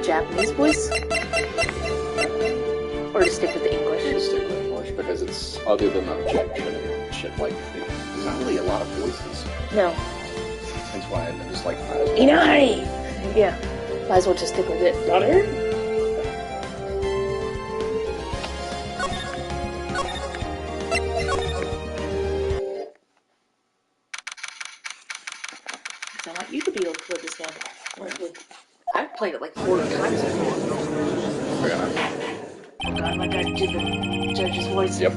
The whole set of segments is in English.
Japanese voice? Or to stick with the English? Just stick with English, because it's, other than objection and shit like that, there's not really a lot of voices. No. That's why I just like... Inari! Yeah. Might as well just stick with it. Got her? I want you to be able to play this game. I've played it like 4 times before. Yeah. Oh god, my god, do the judge's voice. Yep.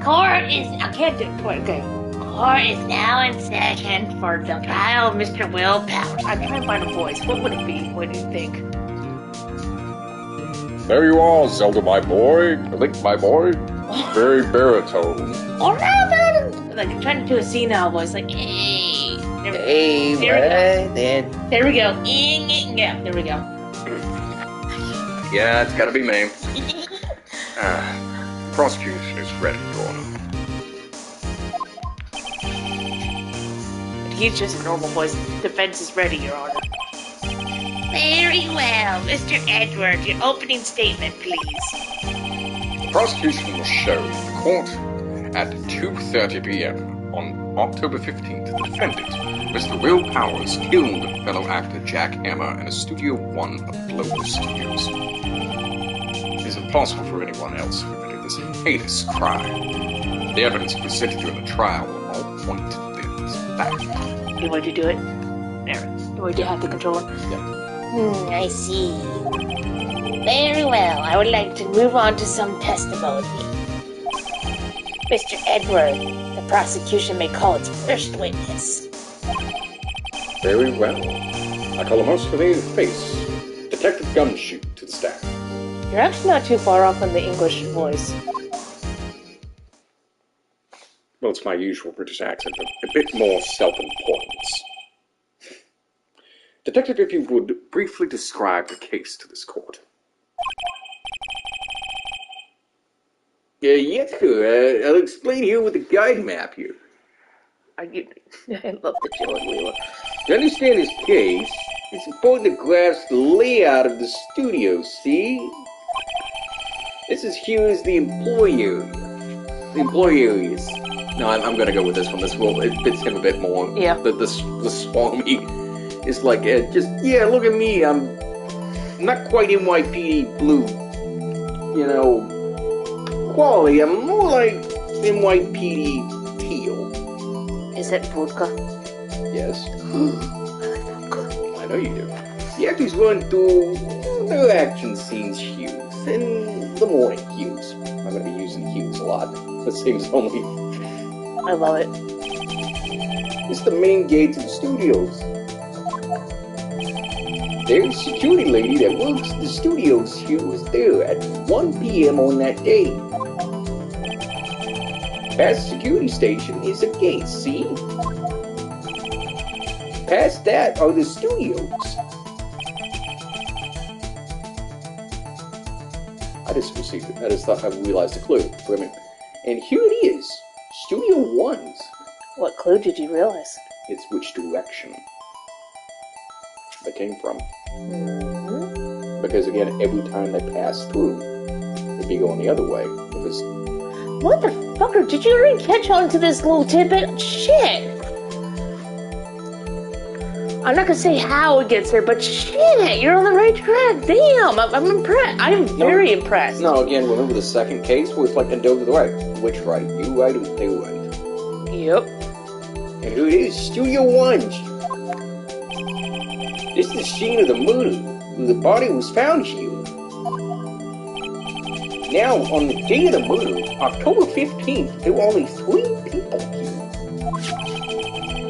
Court is... I can't do it. Okay. Court is now in session for the trial of Mr. Willpower. I'm trying to find a voice. What would it be? What do you think? There you are, Zelda, my boy. Link, my boy. Very baritone. Alright, like I'm trying to do a senile voice, like, hey. Hey, right then. There we go. Yeah, there we go. Yeah, it's gotta be me. Prosecution is ready, Your Honor. He's just a normal voice. Defense is ready, Your Honor. Very well. Mr. Edward, your opening statement, please. The prosecution will show the court at 2:30 p.m. on October 15th. The defendant, Mr. Will Powers, killed fellow actor Jack Emma in a Studio One of Global Studios. It is impossible for anyone else to commit this heinous crime. The evidence presented during the trial will all point to this fact. You want to do it? There. You want to have the controller? Yeah. I see. Very well. I would like to move on to some testimony. Mr. Edward, the prosecution may call its first witness. Very well. I call a most familiar face, Detective Gumshoe, to the stand. You're actually not too far off on the English voice. Well, it's my usual British accent, but a bit more self-importance. Detective, if you would briefly describe the case to this court. Yes, sir. I'll explain here with the guide map here. I love the Joey Wheeler. To understand this case, it's important to grasp the layout of the studio, see? This is Hughes, the employer. The employees. No, I'm gonna go with this one. This will, it fits him a bit more. Yeah. The Swami is like, yeah, look at me, I'm not quite NYPD blue, you know, quality. I'm more like NYPD teal. Is it vodka? Yes. I like vodka. I know you do. The actors run through their action scenes Hughes, and the morning Hughes. I'm going to be using Hughes a lot. It seems only... I love it. It's the main gate to the studios. There's a security lady that works the studios. She was there at 1 p.m. on that day. Past the security station is a gate, see? Past that are the studios. I just received it. I just thought I realized the clue for a minute. And here it is. Studio 1's. What clue did you realize? It's which direction they came from. Mm-hmm. Because again, every time they pass through, they'd be going the other way. It was... Motherfucker, did you already catch on to this little tidbit? Shit! I'm not gonna say how it gets there, but shit, you're on the right track. Damn, I'm impressed. I'm very impressed. No, again, remember the second case where it's like, and go to the right. Which right? You right or they right? Yep. And here it is, Studio 1. This is the scene of the murder, where the body was found here. Now, on the day of the murder, October 15th, there were only 3 people here.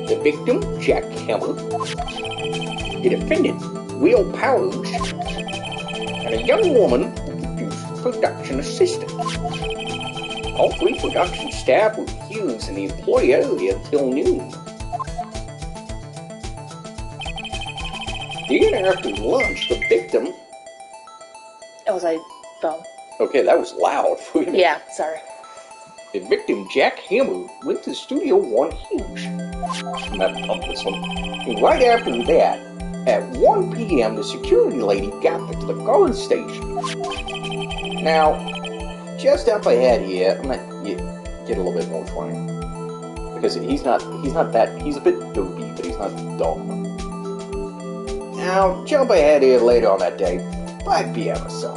The victim, Jack Hammer, the defendant, Will Powers, and a young woman who produced production assistant. All 3 production staff were Hughes in the employee area until noon. Then after lunch, the victim... That was my phone. Okay, that was loud. Yeah, sorry. The victim, Jack Hammer, went to Studio 1 Hughes. I'm gonna pump this one. And right after that, At 1 p.m., the security lady got to the guard station. Now, just up ahead here, I'm gonna get a little bit more for him. Because he's not that, he's a bit dopey, but he's not dumb. Now, jump ahead here later on that day, 5 p.m. or so.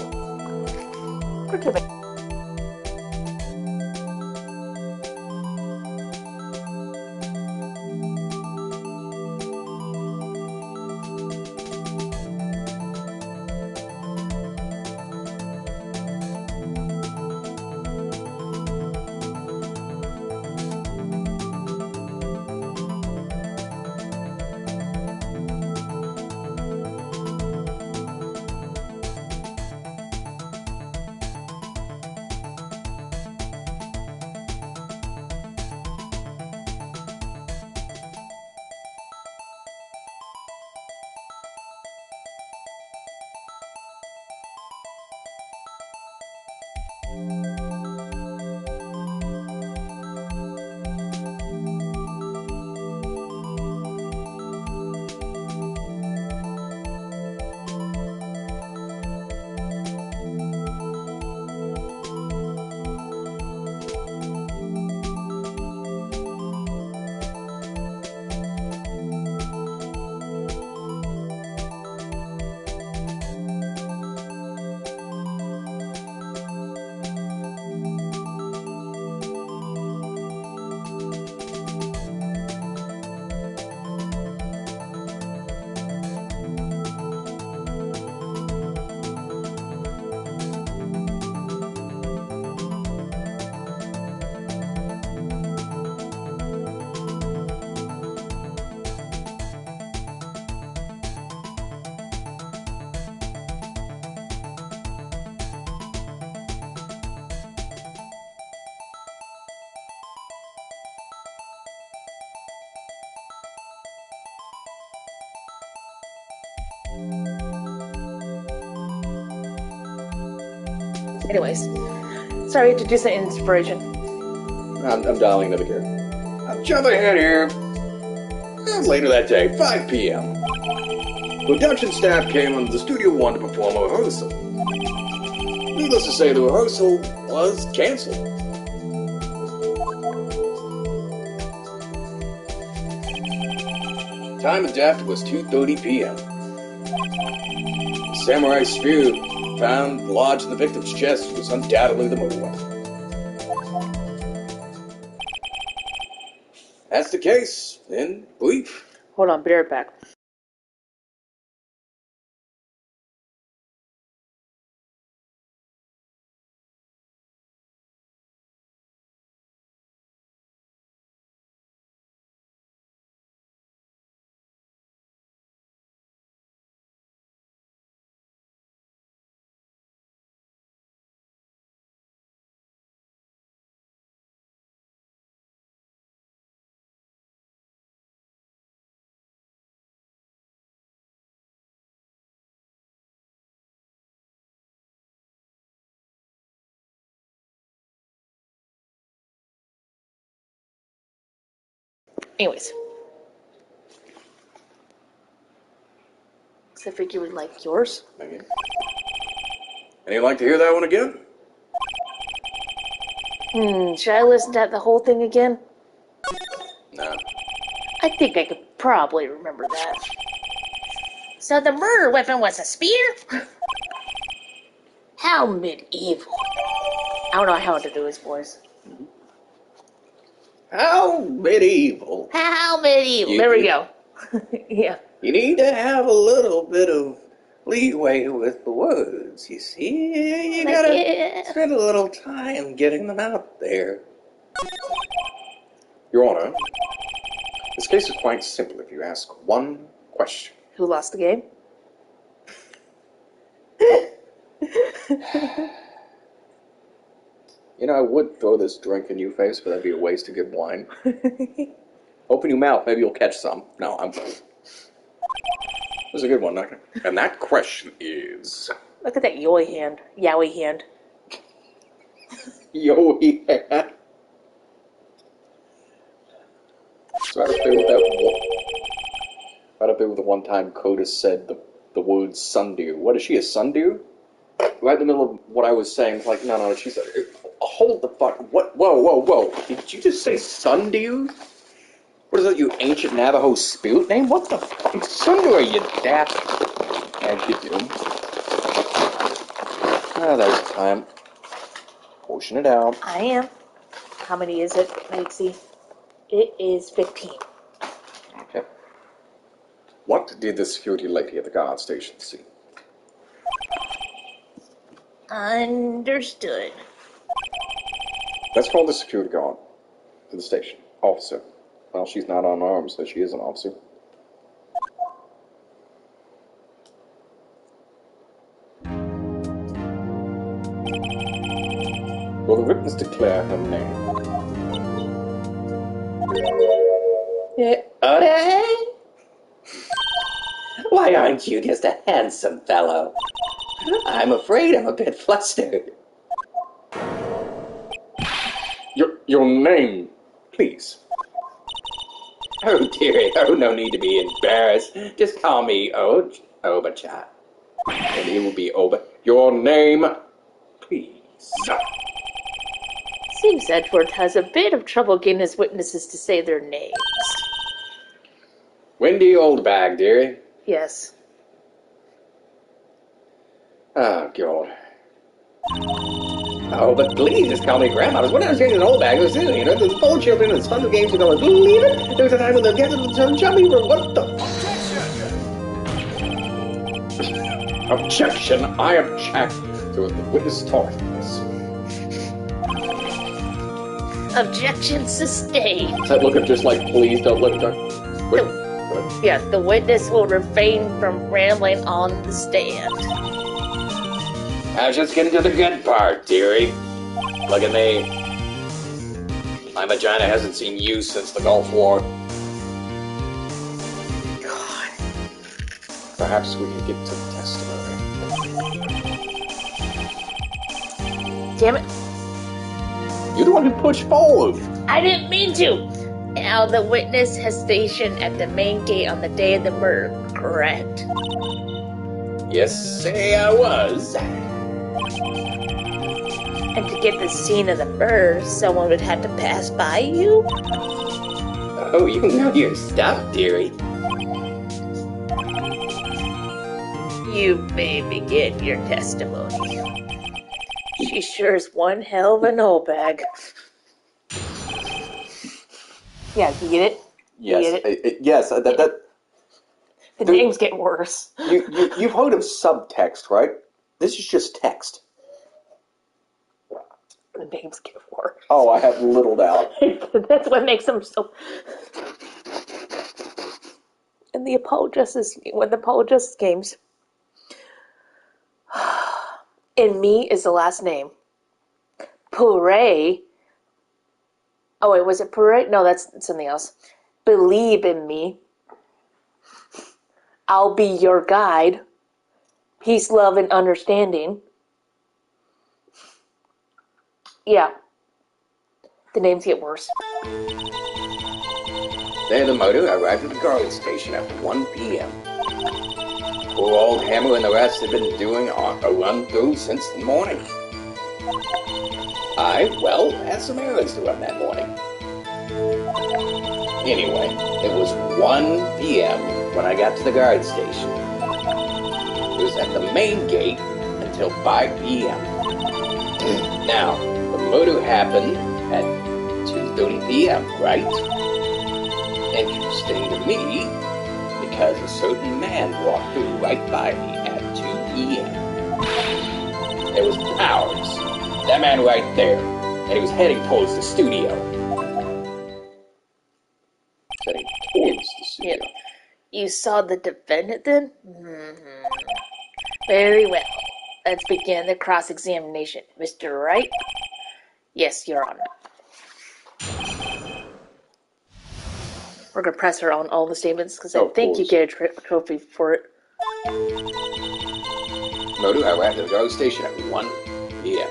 Anyways, sorry to do some inspiration. I'm dialing another gear. I'll jump ahead here. Later that day, 5 p.m. Production staff came into the Studio 1 to perform a rehearsal. Needless to say, the rehearsal was cancelled. Time adapted was 2:30 p.m. The samurai spear found lodged in the victim's chest was undoubtedly the murder weapon. That's the case, in brief. Hold on, be right back. Anyways. So I think you would like yours. Okay. And you'd like to hear that one again? Should I listen to the whole thing again? No. I think I could probably remember that. So the murder weapon was a spear? How medieval. I don't know how to do his voice. How medieval. How medieval. There we go. Yeah. You need to have a little bit of leeway with the words, you see? You gotta spend a little time getting them out there. Your Honor, this case is quite simple if you ask one question. Who lost the game? You know, I would throw this drink in your face, but that'd be a waste of good wine. Open your mouth, maybe you'll catch some. No, I'm... This is a good one, okay? And that question is... Look at that yowie hand. Yowie hand. Yowie hand. So I have to play with that Might have been the one time Courteous said the word sundew. What is she, a sundew? Right in the middle of what I was saying, it's like, no, she's... hold the fuck... What? Whoa. Did you just say sundew? What is that, you ancient Navajo spirit name? What the fuck is sundew, you daft... As you do. Ah, there's time. Portion it out. I am. How many is it, Maxie? It is 15. Okay. What did the security lady at the guard station see? Understood. Let's call the security guard to the station. Officer. Well, she's not unarmed, so she is an officer. Will the witness declare her name? Okay. Why aren't you just a handsome fellow? I'm afraid I'm a bit flustered. Your name, please. Oh, dearie. Oh, no need to be embarrassed. Just call me Oba-chan. And it will be Oba. Your name, please. Seems Edward has a bit of trouble getting his witnesses to say their names. Wendy Oldbag, dearie. Yes. Oh, God. Oh, but please just call me Grandma. What I was getting an old bag was you know, there's 4 children and fun games are going, believe it? There was a time when they'll get some chummy for what the... Objection! I object to the witness talking this. Objection sustained. That look of just like, please don't let it go. Wait. Yeah, the witness will refrain from rambling on the stand. I was just getting to the good part, dearie. Look at me. My vagina hasn't seen use since the Gulf War. God. Perhaps we can get to the testimony. Damn it. You're the one who pushed forward. I didn't mean to. Now the witness has stationed at the main gate on the day of the murder, correct? Yes, say I was. And to get the scene of the murder, someone would have to pass by you? Oh, you know your stuff, dearie. You may begin your testimony. She sure is one hell of an old bag. Yeah, you get it? Yes, You get it? yes. The names get worse. You've heard of subtext, right? This is just text. The names get worse. Oh, I have little doubt. That's what makes them so... And the apologists, when the apologists games... In me is the last name. Puree. Oh wait, was it Puree? No, that's something else. Believe in me. I'll be your guide. Peace, love, and understanding. Yeah. The names get worse. Then the motor arrived at the guard station at 1 p.m. Poor old Hammer and the rest had been doing a run through since the morning. I, well, had some errands to run that morning. Anyway, it was 1 p.m. when I got to the guard station. It was at the main gate until 5 p.m. Now, the murder happened at 2:30 p.m., right? Interesting to me, because a certain man walked through right by me at 2 p.m. It was Powers, that man right there, and he was heading towards the studio. Heading towards the studio. Yeah. You saw the defendant then? Mm-hmm. Very well. Let's begin the cross-examination. Mr. Wright? Yes, Your Honor. We're going to press her on all the statements because I think you get a trophy for it. Modu, I arrived at the guard station at 1 p.m.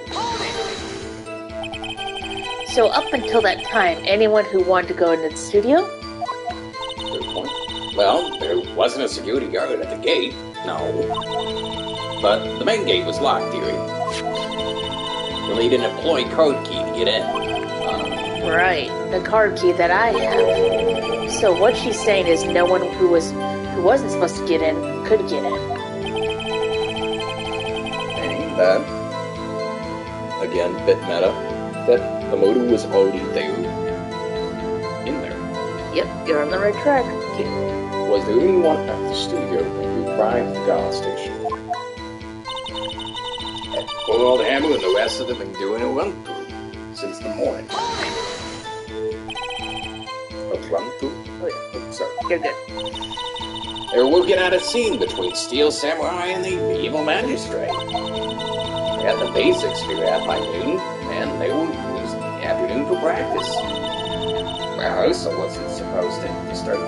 So up until that time, anyone who wanted to go into the studio? Good point. Well, there wasn't a security guard at the gate, no. But the main gate was locked, dearie. You'll need an employee code key to get in. Right, the card key that I have. So what she's saying is no one who wasn't supposed to get in could get in. And that, again, bit meta, that the motor was already there. In there. Yep, you're on the right track. Was there anyone at the studio when you arrived at the guard station? And poor old Hammer and the rest of them have been doing a run-through since the morning. A run-through? Oh yeah, Oh, sorry. you're good. They were working out a scene between Steel Samurai and the evil magistrate. They had the basics figured out by noon, and they were using the afternoon for practice. Rehearsal wasn't supposed to start.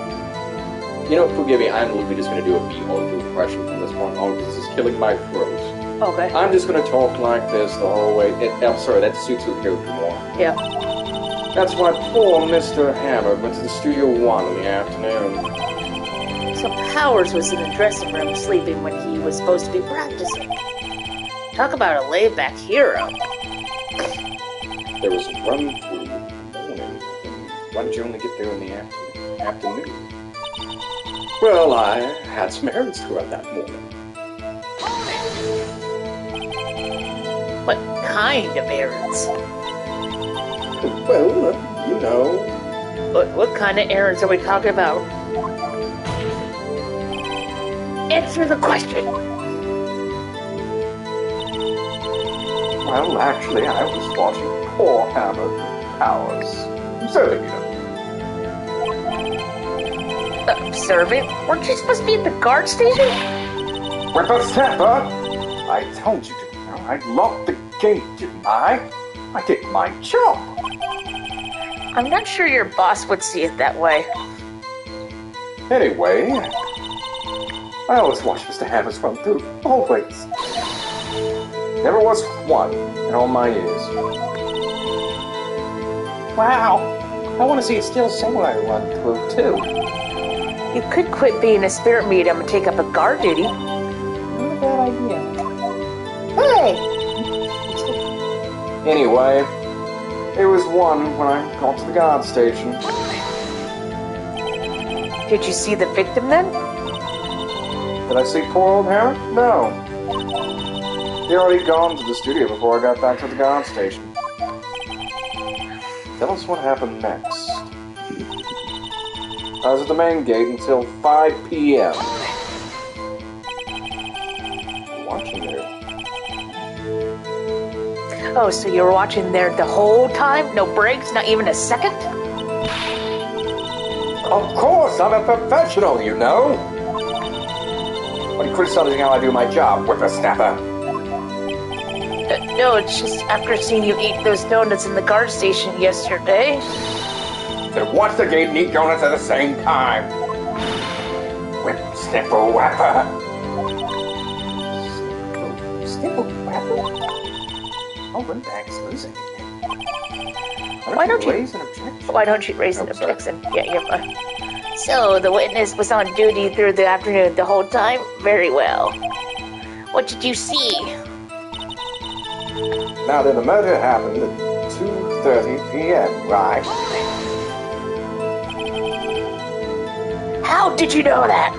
You know, forgive me, I'm literally just going to do a B-Ultra impression from this point on because this is killing my throat. Okay. I'm just going to talk like this the whole way. I'm sorry, that suits your character more. Yeah. That's why poor Mr. Hammer went to the Studio 1 in the afternoon. So Powers was in the dressing room sleeping when he was supposed to be practicing. Talk about a laid-back hero. There was a run-through in the morning. Why did you only get there in the afternoon? Well, I had some errands to run that morning. What kind of errands? Well, you know. What kind of errands are we talking about? Answer the question. Well, actually, I was watching poor Hammer Powers. Observing, you know. Observing? Weren't you supposed to be at the guard station? Whippersnapper! I told you to. I locked the gate, didn't I? I did my job. I'm not sure your boss would see it that way. Anyway, I always watch Mr. Hammer's run through. Always. Never was one in all my years. Wow. I want to see a Steel Samurai run through, too. You could quit being a spirit medium and take up a guard duty. Not a bad idea. Hey! Anyway, it was 1 when I got to the guard station. Did you see the victim then? Did I see poor old Hammer? No. He'd already gone to the studio before I got back to the guard station. Tell us what happened next. I was at the main gate until 5 p.m. Watching you. Oh, so you were watching there the whole time? No breaks? Not even a second? Of course, I'm a professional, you know. What are you criticizing how I do my job, whippersnapper? No, it's just after seeing you eat those donuts in the guard station yesterday. Then watch the gate and eat donuts at the same time. Whip, snipple, whapper. Snipple, whapper? Oh, Windbag's losing. Why don't you raise an objection? Why don't you raise an sorry. objection? Yeah, you're fine. So, the witness was on duty through the afternoon the whole time? Very well. What did you see? Now then, the murder happened at 2:30 p.m., right? How did you know that?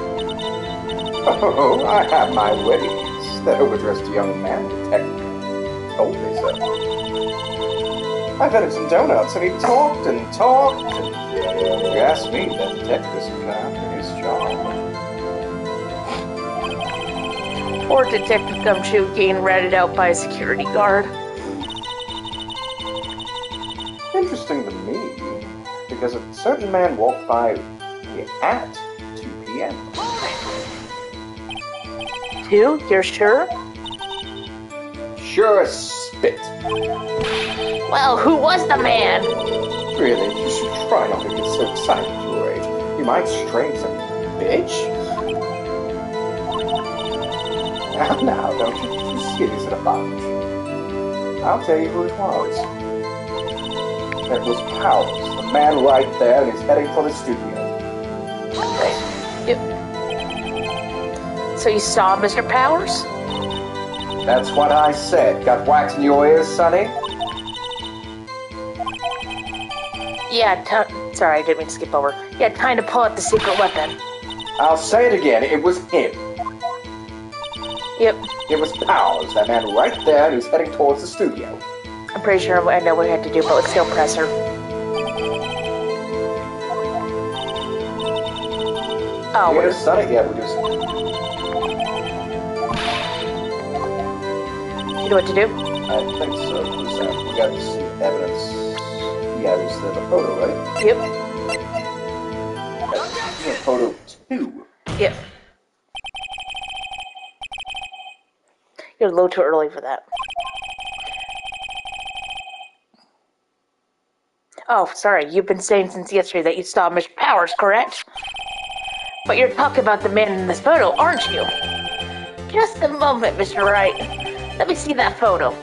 Oh, I have my ways. That overdressed young man detective told me so. I fed him some donuts, and he talked and talked, and if you ask me, that detective isn't cut out for his job. Poor Detective Gumshoe getting ratted out by a security guard. Interesting to me, because a certain man walked by at 2 p.m. 2? You're sure? Sure as spit. Well, who was the man? Really, you should try not to get so excited at your age. You might strain some bitch. Now, don't you be too serious at a bunch. I'll tell you who it was. It was Powers, the man right there, and he's heading for the studio. So you saw Mr. Powers? That's what I said. Got wax in your ears, Sonny? Yeah, sorry, I didn't mean to skip over. Yeah, time to pull out the secret weapon. I'll say it again. It was him. Yep. It was Powers, that man right there who's heading towards the studio. I'm pretty sure I know what we have to do, but let's still press her. Oh, Yeah, Sonny, yeah, we just... You know what to do? I think so. We got some evidence. Yeah, it was the photo, right? Yep. That's photo 2. Yep. You're a little too early for that. Oh, sorry. You've been saying since yesterday that you saw Mr. Powers, correct? But you're talking about the man in this photo, aren't you? Just a moment, Mr. Wright. Let me see that photo.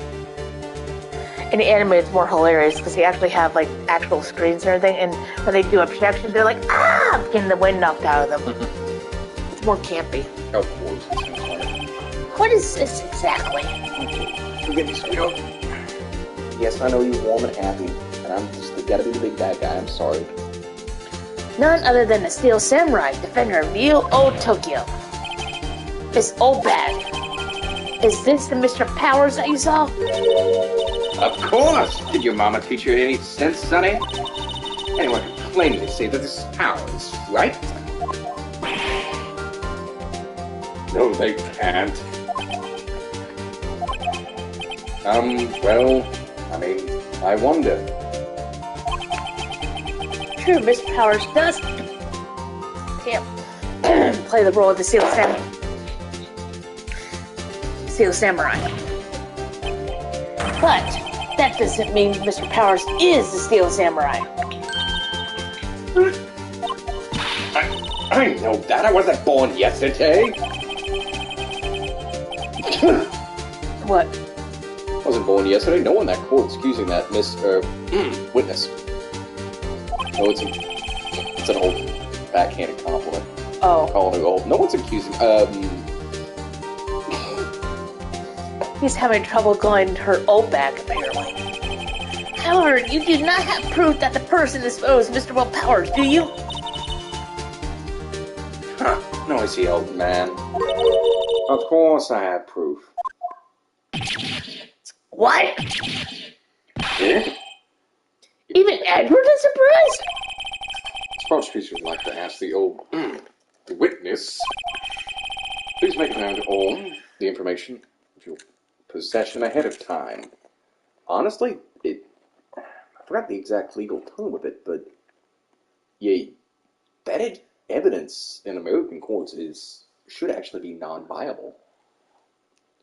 In the anime, it's more hilarious because they actually have like actual screens and everything, and when they do a projection, they're like, ah, getting the wind knocked out of them. It's more campy. Of course, it seems funny. What is this exactly? Forgive me, sweetheart. Yes, I know you're warm and happy, and I'm just gotta be the big bad guy. I'm sorry. None other than the Steel Samurai, defender of Yu O Tokyo. Miss Obad. Is this the Mr. Powers that you saw? Of course! Did your mama teach you any sense, Sonny? Anyone can plainly say that this is Powers, right? No, they can't. Well, I mean, I wonder. True, Mr. Powers does play the role of the Steel Samurai. But that doesn't mean Mr. Powers is the Steel Samurai. I know that. I wasn't born yesterday. What? I wasn't born yesterday. No one in that court's accusing that witness. No, it's an old backhanded compliment. Oh. Calling her old. No one's accusing. He's having trouble going to her old back, apparently. However, you do not have proof that the person in this photo is Mr. Will Powers, do you? Huh. Noisy old man. Of course I have proof. What? Yeah? Even Edward is surprised? Prosecutor would like to ask the witness, please make known all the information of your possession ahead of time. Honestly, I forgot the exact legal tone of it, but yeah, that evidence in American courts should actually be non-viable.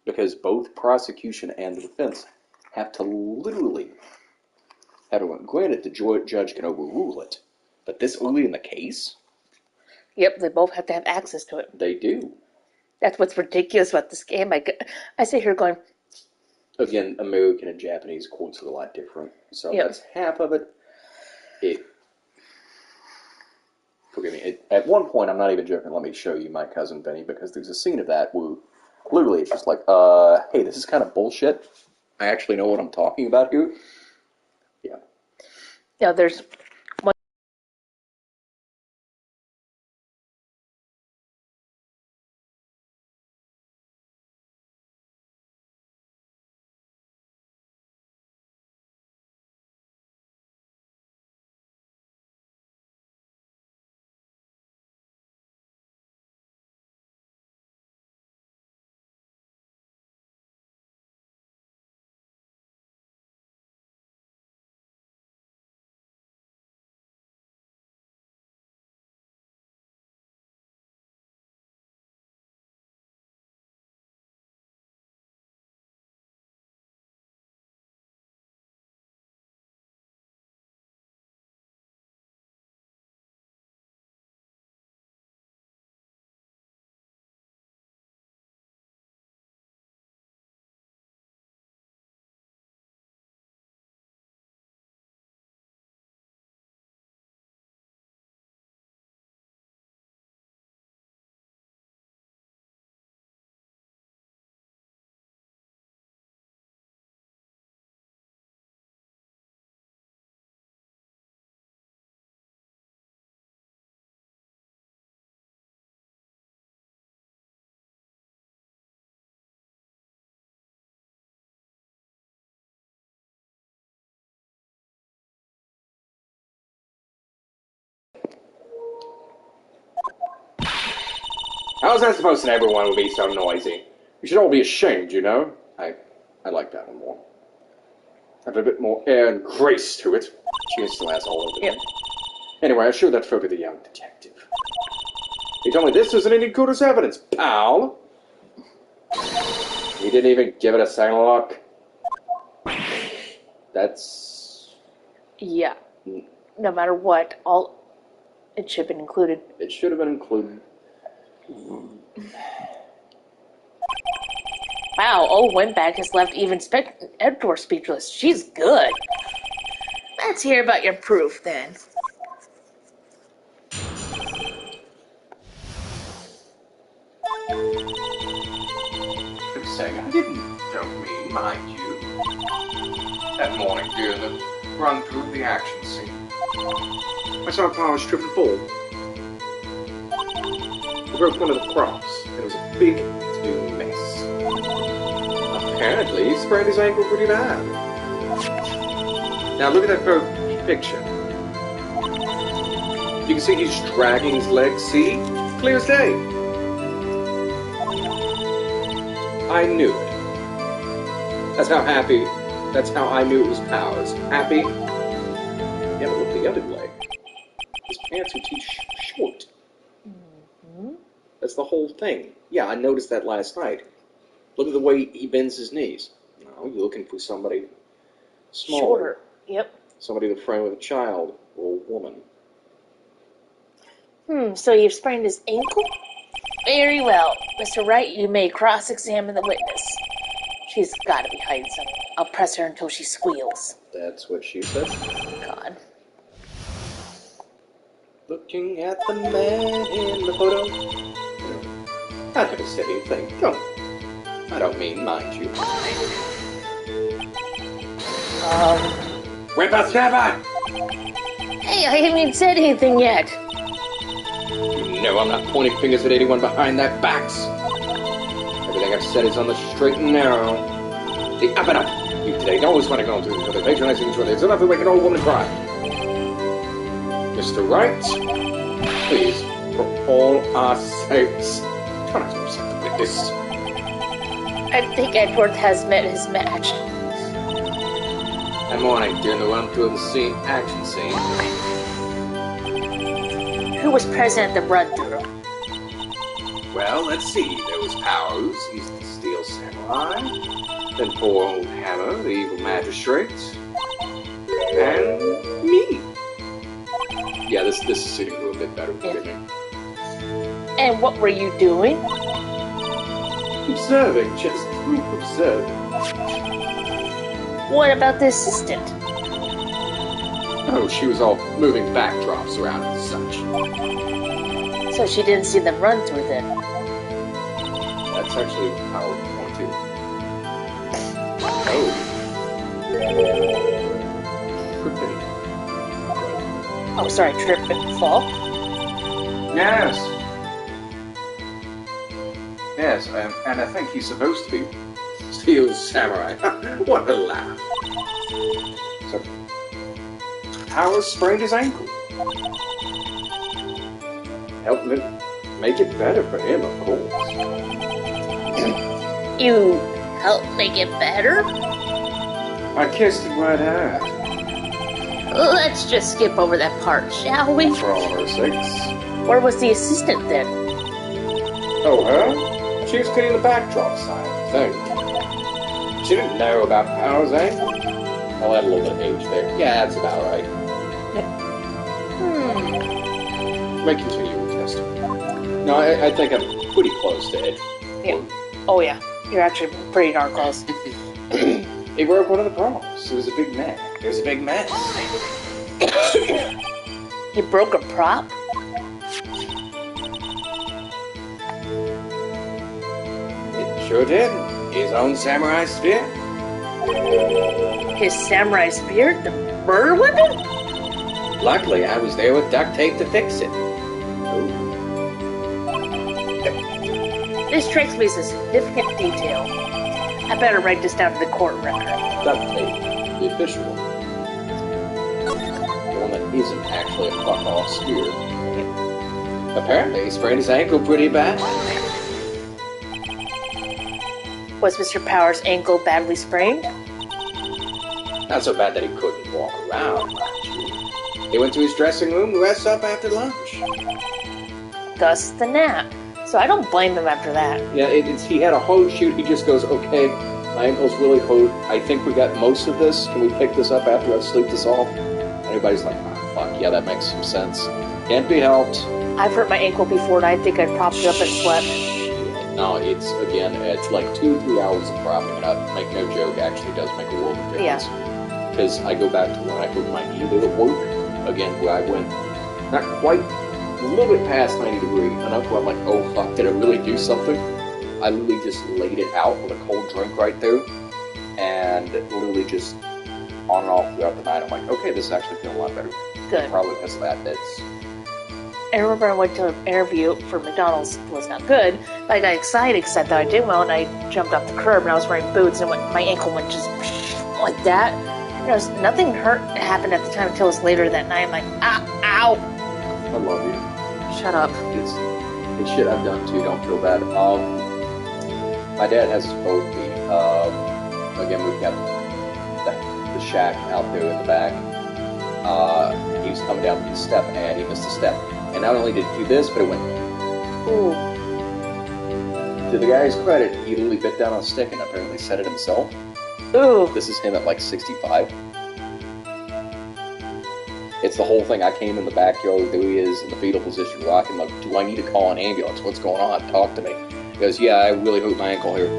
Because both prosecution and the defense have to literally granted, the judge can overrule it, but this early in the case? Yep, they both have to have access to it. They do. That's what's ridiculous about this game. I sit here going... Again, American and Japanese courts are a lot different, so Yep. That's half of it. Forgive me, at one point, I'm not even joking, let me show you my cousin Benny, because there's a scene of that where literally it's just like, hey, this is kind of bullshit. I actually know what I'm talking about here. Yeah. Yeah, there's How's that supposed to everyone will be so noisy? You should all be ashamed, you know? I like that one more. Have a bit more air and grace to it. She still has all of it. Yep. Anyway, I showed that photo to the young detective. He told me this isn't any good as evidence, pal. He didn't even give it a second look. That's... Yeah. No matter what, it should have been included. It should have been included. Wow, old Windbag has left even Edward speechless. She's good. Let's hear about your proof, then. I'm saying I don't mean, mind you. That morning during the run through of the action scene, I saw Powers trip and fall. He broke one of the props, and it was a big to-do mess. Apparently, he sprained his ankle pretty bad. Now look at that picture. You can see he's dragging his legs, see? Clear as day. I knew it. That's how I knew it was Powers. Happy? Yeah, but look the other leg. His pants are too short. Mm-hmm. That's the whole thing. Yeah, I noticed that last night. Look at the way he bends his knees. No, you're looking for somebody smaller. Shorter. Yep. Somebody the frame of a child or a woman. So you've sprained his ankle? Very well. Mr. Wright, you may cross-examine the witness. She's got to be hiding something. I'll press her until she squeals. That's what she said. God. Looking at the man in the photo. I never said anything. I don't mean, mind you. Whippersnapper! Hey, I haven't even said anything yet. No, I'm not pointing fingers at anyone behind their backs. Everything I've said is on the straight and narrow. The up and up. You today always want to go into each other, patronizing each other. It's enough to make an old woman cry. Mr. Wright, please, for all our sakes, try not to upset the witness. I think Edward has met his match. That morning, during the run-through of the action scene. Who was present at the run-through? Well, let's see. There was Powers, he's the Steel Samurai. Then poor old Hammer, the evil magistrate. And me. Yeah, this is sitting a little bit better, forgive me. And what were you doing? Observing, just observing. What about the assistant? Oh, she was all moving backdrops around and such. So she didn't see them run through then. That's actually how we're going to. Oh. Oh, sorry, trip and fall? Yes. Yes, and I think he's supposed to be Steel Samurai. What a laugh. So, Powers sprained his ankle. Help me make it better for him, of course. You help make it better? I kissed it right out. Let's just skip over that part, shall we? For all her sakes. Where was the assistant then? Oh, her? She was cleaning the backdrop side, I think. She didn't know about Powers' ankle. I'll add a little bit of age there. Yeah, that's about right. May continue with testing. No, I think I'm pretty close to it. Yeah. Oh, yeah. You're actually pretty darn close. He broke one of the props. It was a big mess. It was a big mess. He broke a prop? It sure did. His own samurai spear. His samurai spear? The murder weapon? Luckily, I was there with duct tape to fix it. This strikes me as a significant detail. I better write this down to the court record. Duct tape. The official one. The one that isn't actually a fuck-off spear. Apparently, he sprained his ankle pretty bad. Was Mr. Powers' ankle badly sprained? Not so bad that he couldn't walk around, mind you. He went to his dressing room to rest up after lunch. Thus the nap. So I don't blame him after that. Yeah, he had a hose shoot. He just goes, okay, my ankle's really hurt. I think we got most of this. Can we pick this up after I sleep this off? Everybody's like, oh, fuck, yeah, that makes some sense. Can't be helped. I've hurt my ankle before, and I think I propped it up and slept. No, it's like 2-3 hours of propping it up. Make no joke, actually does make a world of difference. Yeah. Because I go back to when I hurt my knee there at work, again, where I went not quite, a little bit past 90 degree, enough where I'm like, oh fuck, did I really do something? I literally just laid it out with a cold drink right there, and literally just on and off throughout the night. I'm like, okay, this is actually feeling a lot better. Good. Probably because of that. It's... I remember I went to an interview for McDonald's. It was not good, but I got excited because I thought I did well, and I jumped off the curb, and I was wearing boots, and my ankle went just like that. And nothing happened at the time until it was later that night. I'm like, ow! I love you. Shut up. It's shit I've done too, don't feel bad. My dad has his boat beat. Again, we've got the shack out there in the back. He was coming down the step and he missed a step. And not only did he do this, but it went... Ooh. To the guy's credit, he literally bit down on a stick and apparently said it himself. Ooh. This is him at like 65. It's the whole thing. I came in the backyard, there he is in the fetal position, rocking. Like, do I need to call an ambulance? What's going on? Talk to me. He goes, yeah, I really hurt my ankle here.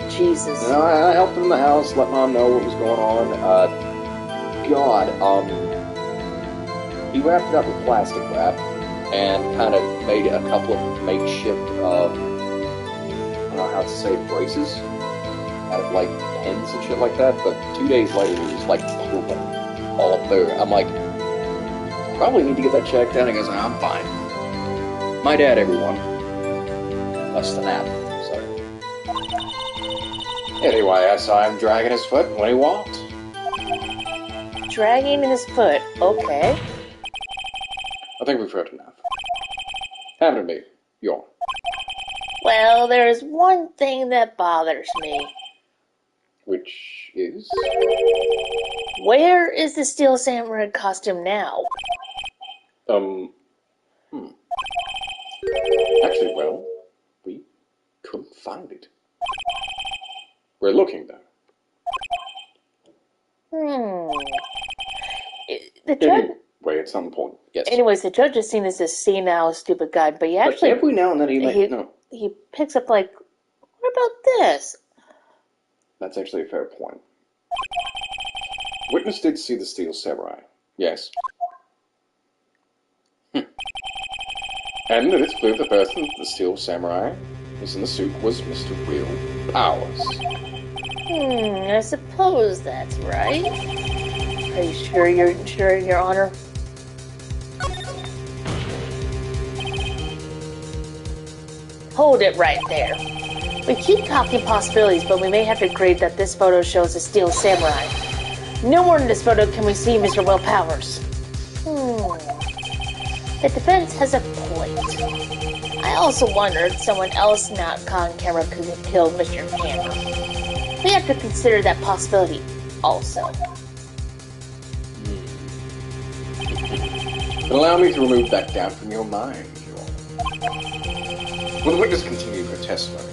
Jesus. And I helped him in the house, let Mom know what was going on. He wrapped it up with plastic wrap and kind of made a couple of makeshift, I don't know how to say, braces out of like pins and shit like that. But 2 days later, it was like purple all up there. I'm like, probably need to get that checked out. He goes, I'm fine. My dad, everyone. That's the nap. Sorry. Anyway, I saw him dragging his foot when he walked. Dragging his foot. Okay. I think we've heard enough. Haven't me, yawn. Well, there's one thing that bothers me. Which is? Where is the Steel Samurai costume now? Actually, well, we couldn't find it. We're looking, though. The judge... Anyway, at some point, yes. Anyways, the judge is seen as this senile, stupid guy, but he actually... But every now and then he picks up, like, what about this? That's actually a fair point. Witness did see the Steel Samurai. Yes. And it's clear the person, the Steel Samurai, was in the suit was Mr. Will Powers. I suppose that's right. Are you sure, Your Honor? Hold it right there. We keep talking possibilities, but we may have to agree that this photo shows a Steel Samurai. Nowhere in this photo can we see Mr. Will Powers. The defense has a point. I also wonder if someone else not on camera could have killed Mr. Hammer. We have to consider that possibility also. Allow me to remove that doubt from your mind, Your Honor. Will the witness continue her testimony?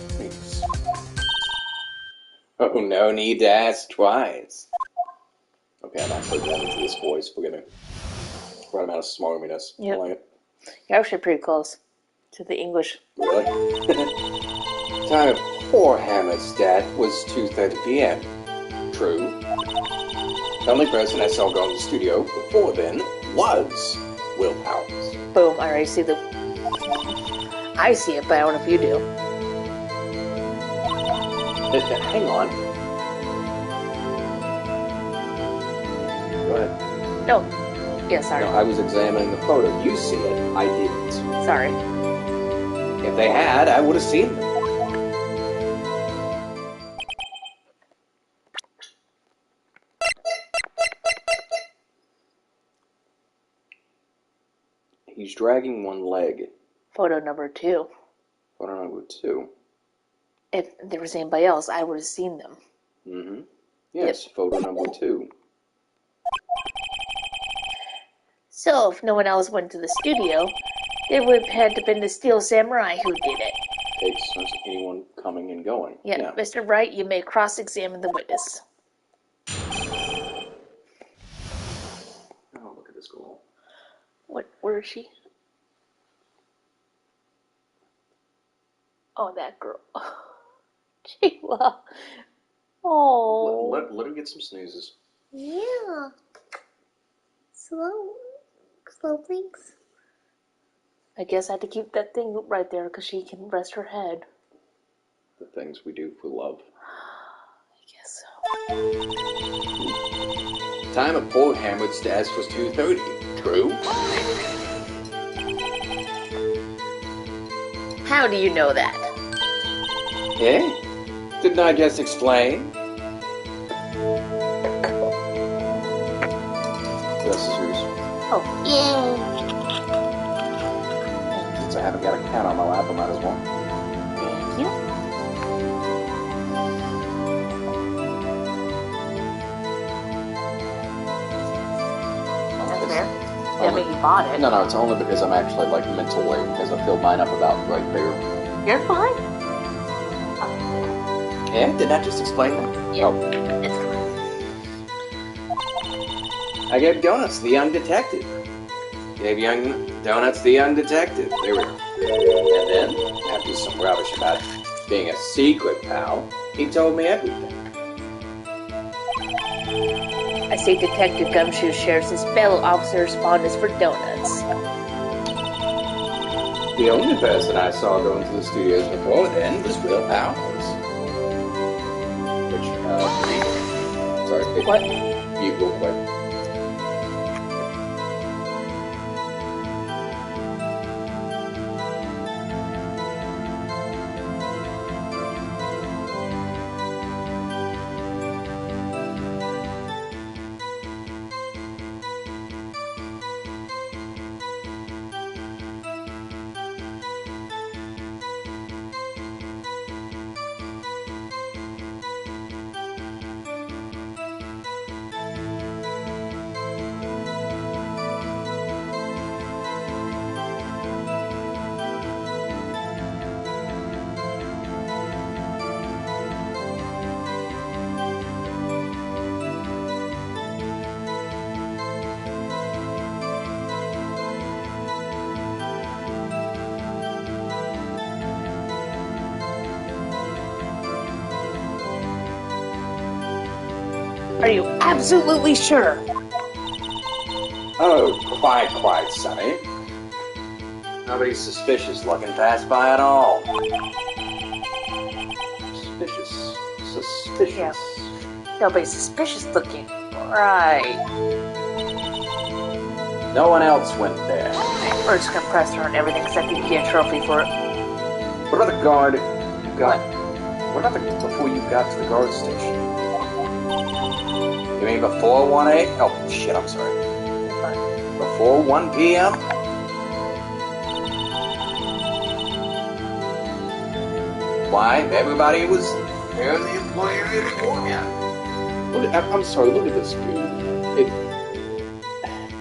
Please. Oh, no need to ask twice. Okay, I'm not putting that into this voice. We're gonna right amount of smarminess. Yep. I like it. You're actually pretty close to the English. Really? Time of poor Hammer's death was 2:30 p.m. True. The only person I saw go to the studio before then was Will Powers. Boom, I already see the... I see it, but I don't know if you do. Hang on. Go ahead. No. Yeah, sorry. No, I was examining the photo. You see it. I didn't. Sorry. If they had, I would have seen them. He's dragging one leg. Photo number 2. Photo number 2. If there was anybody else, I would have seen them. Mm-hmm. Yes, yep. Photo number 2. So, if no one else went to the studio, it would have had to been the Steel Samurai who did it. Takes anyone coming and going. Yeah, Mr. Wright, you may cross-examine the witness. Oh, look at this girl. Where is she? Oh, that girl. Sheila. Oh. Let her get some snoozes. Yeah. Slow, please. I guess I had to keep that thing right there because she can rest her head. The things we do for love. I guess so. Time of Port Hammered status was 2:30. True? How do you know that? Eh? Didn't I just explain? This is yours. Oh, yay! Since I haven't got a cat on my lap, I might as well. Thank you. That's fair. I mean, you bought it. No, it's only because I'm actually, like, mentally, because I filled mine up about right there. You're fine. Yeah? Did I just explain that? Yeah. Oh. It's fine. I gave Donuts the young detective. Gave Donuts the young detective. There we go. And then, after some rubbish about being a secret pal, he told me everything. I say Detective Gumshoe shares his fellow officer's fondness for donuts. The only person I saw going to the studios before then was Will Powers. Which, sorry, what? You real quick. Are you absolutely sure? Oh, quite, Sonny. Nobody's suspicious looking past by at all. Suspicious. Yeah. Nobody's suspicious looking. Right. No one else went there. We're just gonna press her on everything because I think you get a trophy for it. What about the guard you got? What about before you got to the guard station? You mean before 1 a.m.? Oh, shit, I'm sorry. Before 1 p.m.? Why? Everybody was there, the employer beforehand. I'm sorry, look at this dude.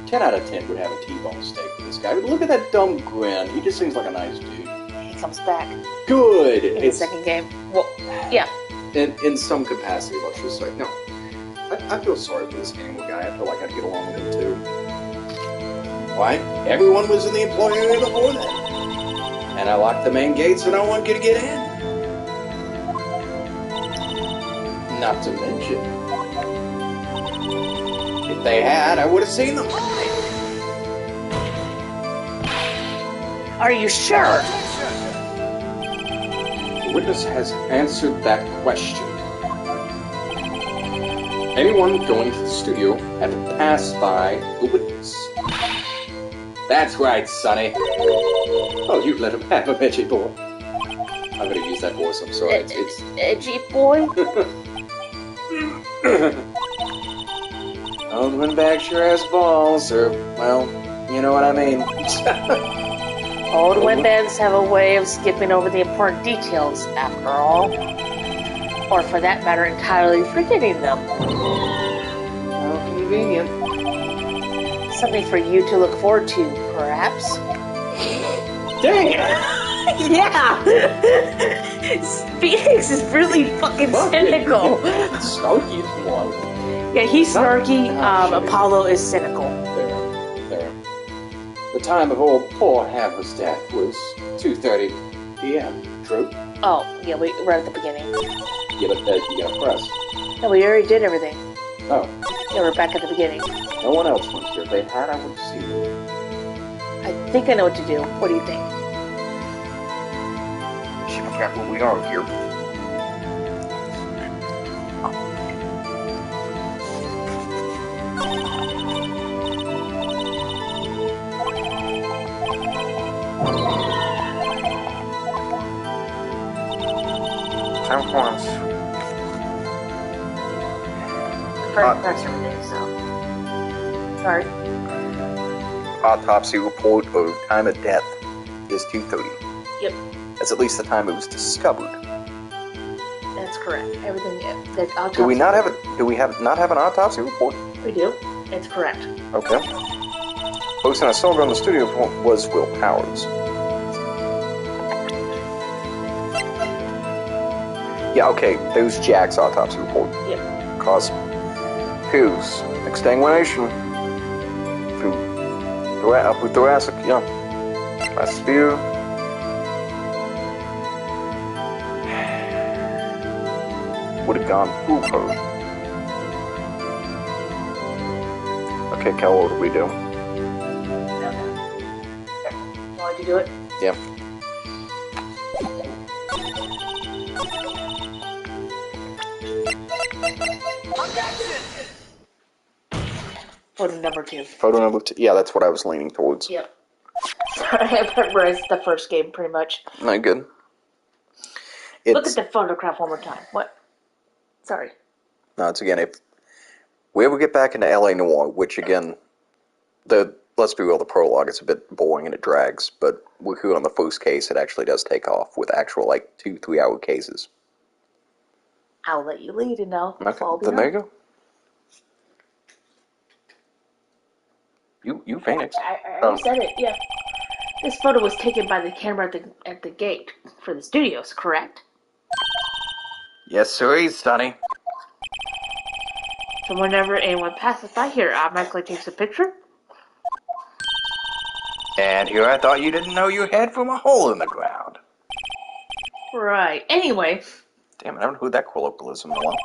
10 out of 10 would have a T-bone steak for this guy. But look at that dumb grin. He just seems like a nice dude. He comes back. Good! In the second game. Well, yeah. In some capacity, let's just say. No. I feel sorry for this animal guy. I feel like I'd get along with him too. Why? Everyone was in the employee area before then. And I locked the main gate so no one could get in. Not to mention, if they had, I would have seen them. Are you sure? The witness has answered that question. Anyone going to the studio had to pass by the witness. That's right, Sonny. Oh, you let him have a edgy boy. I'm gonna use that voice, I'm sorry. It's edgy boy? Old one back sure has balls, or, well, You know what I mean? Old wetbeds have a way of skipping over the important details, after all. Or for that matter, entirely forgetting them. How convenient. Something for you to look forward to, perhaps? Dang it! Yeah! Phoenix is really fucking cynical. Snarky's one. Yeah, he's snarky. Apollo is cynical. There. The time of old poor Hammer's death was 2:30 p.m. True? Oh, yeah, we're at the beginning. Yeah, but you gotta press. No, we already did everything. Oh. Yeah, we're back at the beginning. No one else went here. If they had, I would have seen it. I think I know what to do. What do you think? Should forget where we are here. Time once. That's everything, so. Sorry. Autopsy report of time of death is 2:30. Yep, That's at least the time it was discovered. that's correct. Everything. The autopsy. Do we not have an autopsy report? We do. It's correct. Okay. Person I saw around the studio was Will Powers. Yeah, okay. There's Jack's autopsy report. Yep. Cause his extenuation through upper thoracic, yeah. Last spear. Would have gone full code. Okay, Cal, what do we do? Want to do it? Yeah. Photo number 2. Photo number 2. Yeah, that's what I was leaning towards. Yep. Sorry, I memorized the first game pretty much. Not good. Look at the photograph one more time. What? Sorry. No, it's again, if we ever get back into LA Noire, which again, let's be real, the prologue is a bit boring and it drags, but we're here on the first case, it actually does take off with actual, 2-3 hour cases. I'll let you lead and I'll follow Okay, then there you go. You Phoenix. I already said it, yeah. This photo was taken by the camera at the gate for the studios, correct? Yes, sir, Sonny. So whenever anyone passes by here, it automatically takes a picture? And here I thought you didn't know you had from a hole in the ground. Right. Anyway, Damn it, I haven't heard that colloquialism in a while.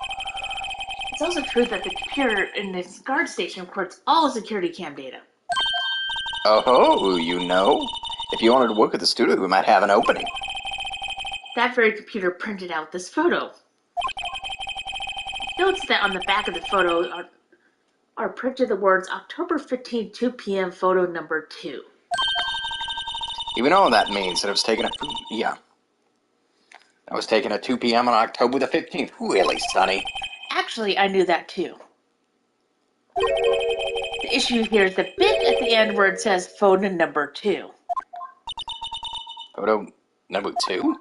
it's also true that the computer in this guard station records all security cam data. Oh, you know. If you wanted to work at the studio, we might have an opening. That very computer printed out this photo. Notes that on the back of the photo are printed the words October 15, 2 p.m. photo number 2. You know what that means, that it was taken at... Yeah. I was taken at 2 p.m. on October the 15th. Really, Sonny? Actually, I knew that too. The issue here is the bit at the end where it says photo number 2. Photo number 2?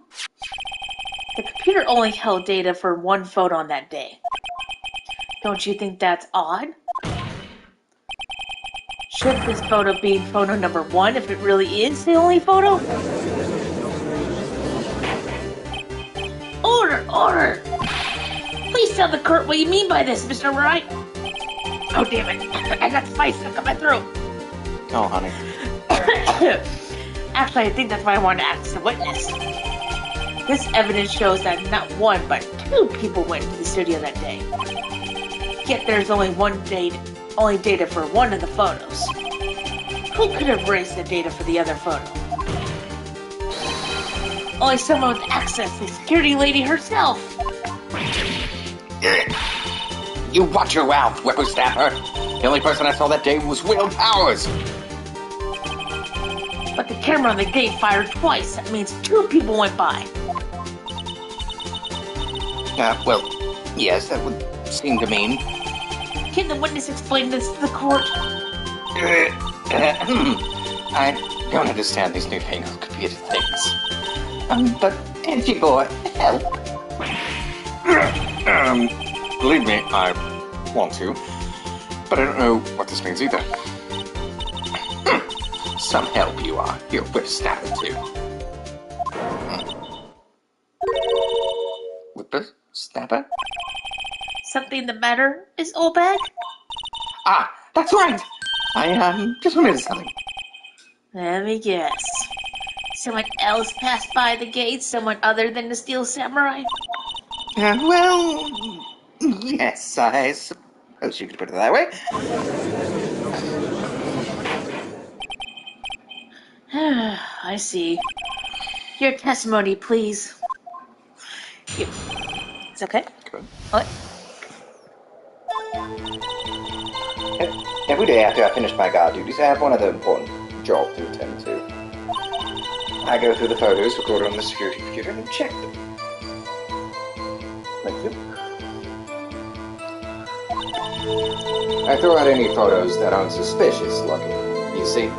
The computer only held data for one photo on that day. Don't you think that's odd? Should this photo be photo number 1 if it really is the only photo? Order! Please tell the court what you mean by this, Mr. Wright. Oh, damn it. I got spice stuck in my throat. Oh, honey. Actually, I think that's why I wanted to ask the witness. This evidence shows that not 1, but 2 people went to the studio that day. Yet there's only data for one of the photos. Who could have erased the data for the other photo? Only someone with access, the security lady herself. You watch your mouth, whippersnapper. The only person I saw that day was Will Powers. But the camera on the gate fired twice. That means 2 people went by. Well, yes, that would seem to mean... Can the witness explain this to the court? I don't understand these newfangled computer things. But Edgy boy, help. Believe me, I want to, but I don't know what this means either. Some help you are. You're whipsnapper too. Whipsnapper? Something the matter, Miss Olbag? Ah, that's right! I just wanted something. Let me guess. Someone else passed by the gate? Someone other than the Steel Samurai? Well, yes, I suppose you could put it that way. I see. Your testimony, please. It's okay? Good. What? Every day after I finish my guard duties, I have one other important job to attend to. I go through the photos recorded on the security computer and check them. Thank you. I throw out any photos that aren't suspicious looking. You see?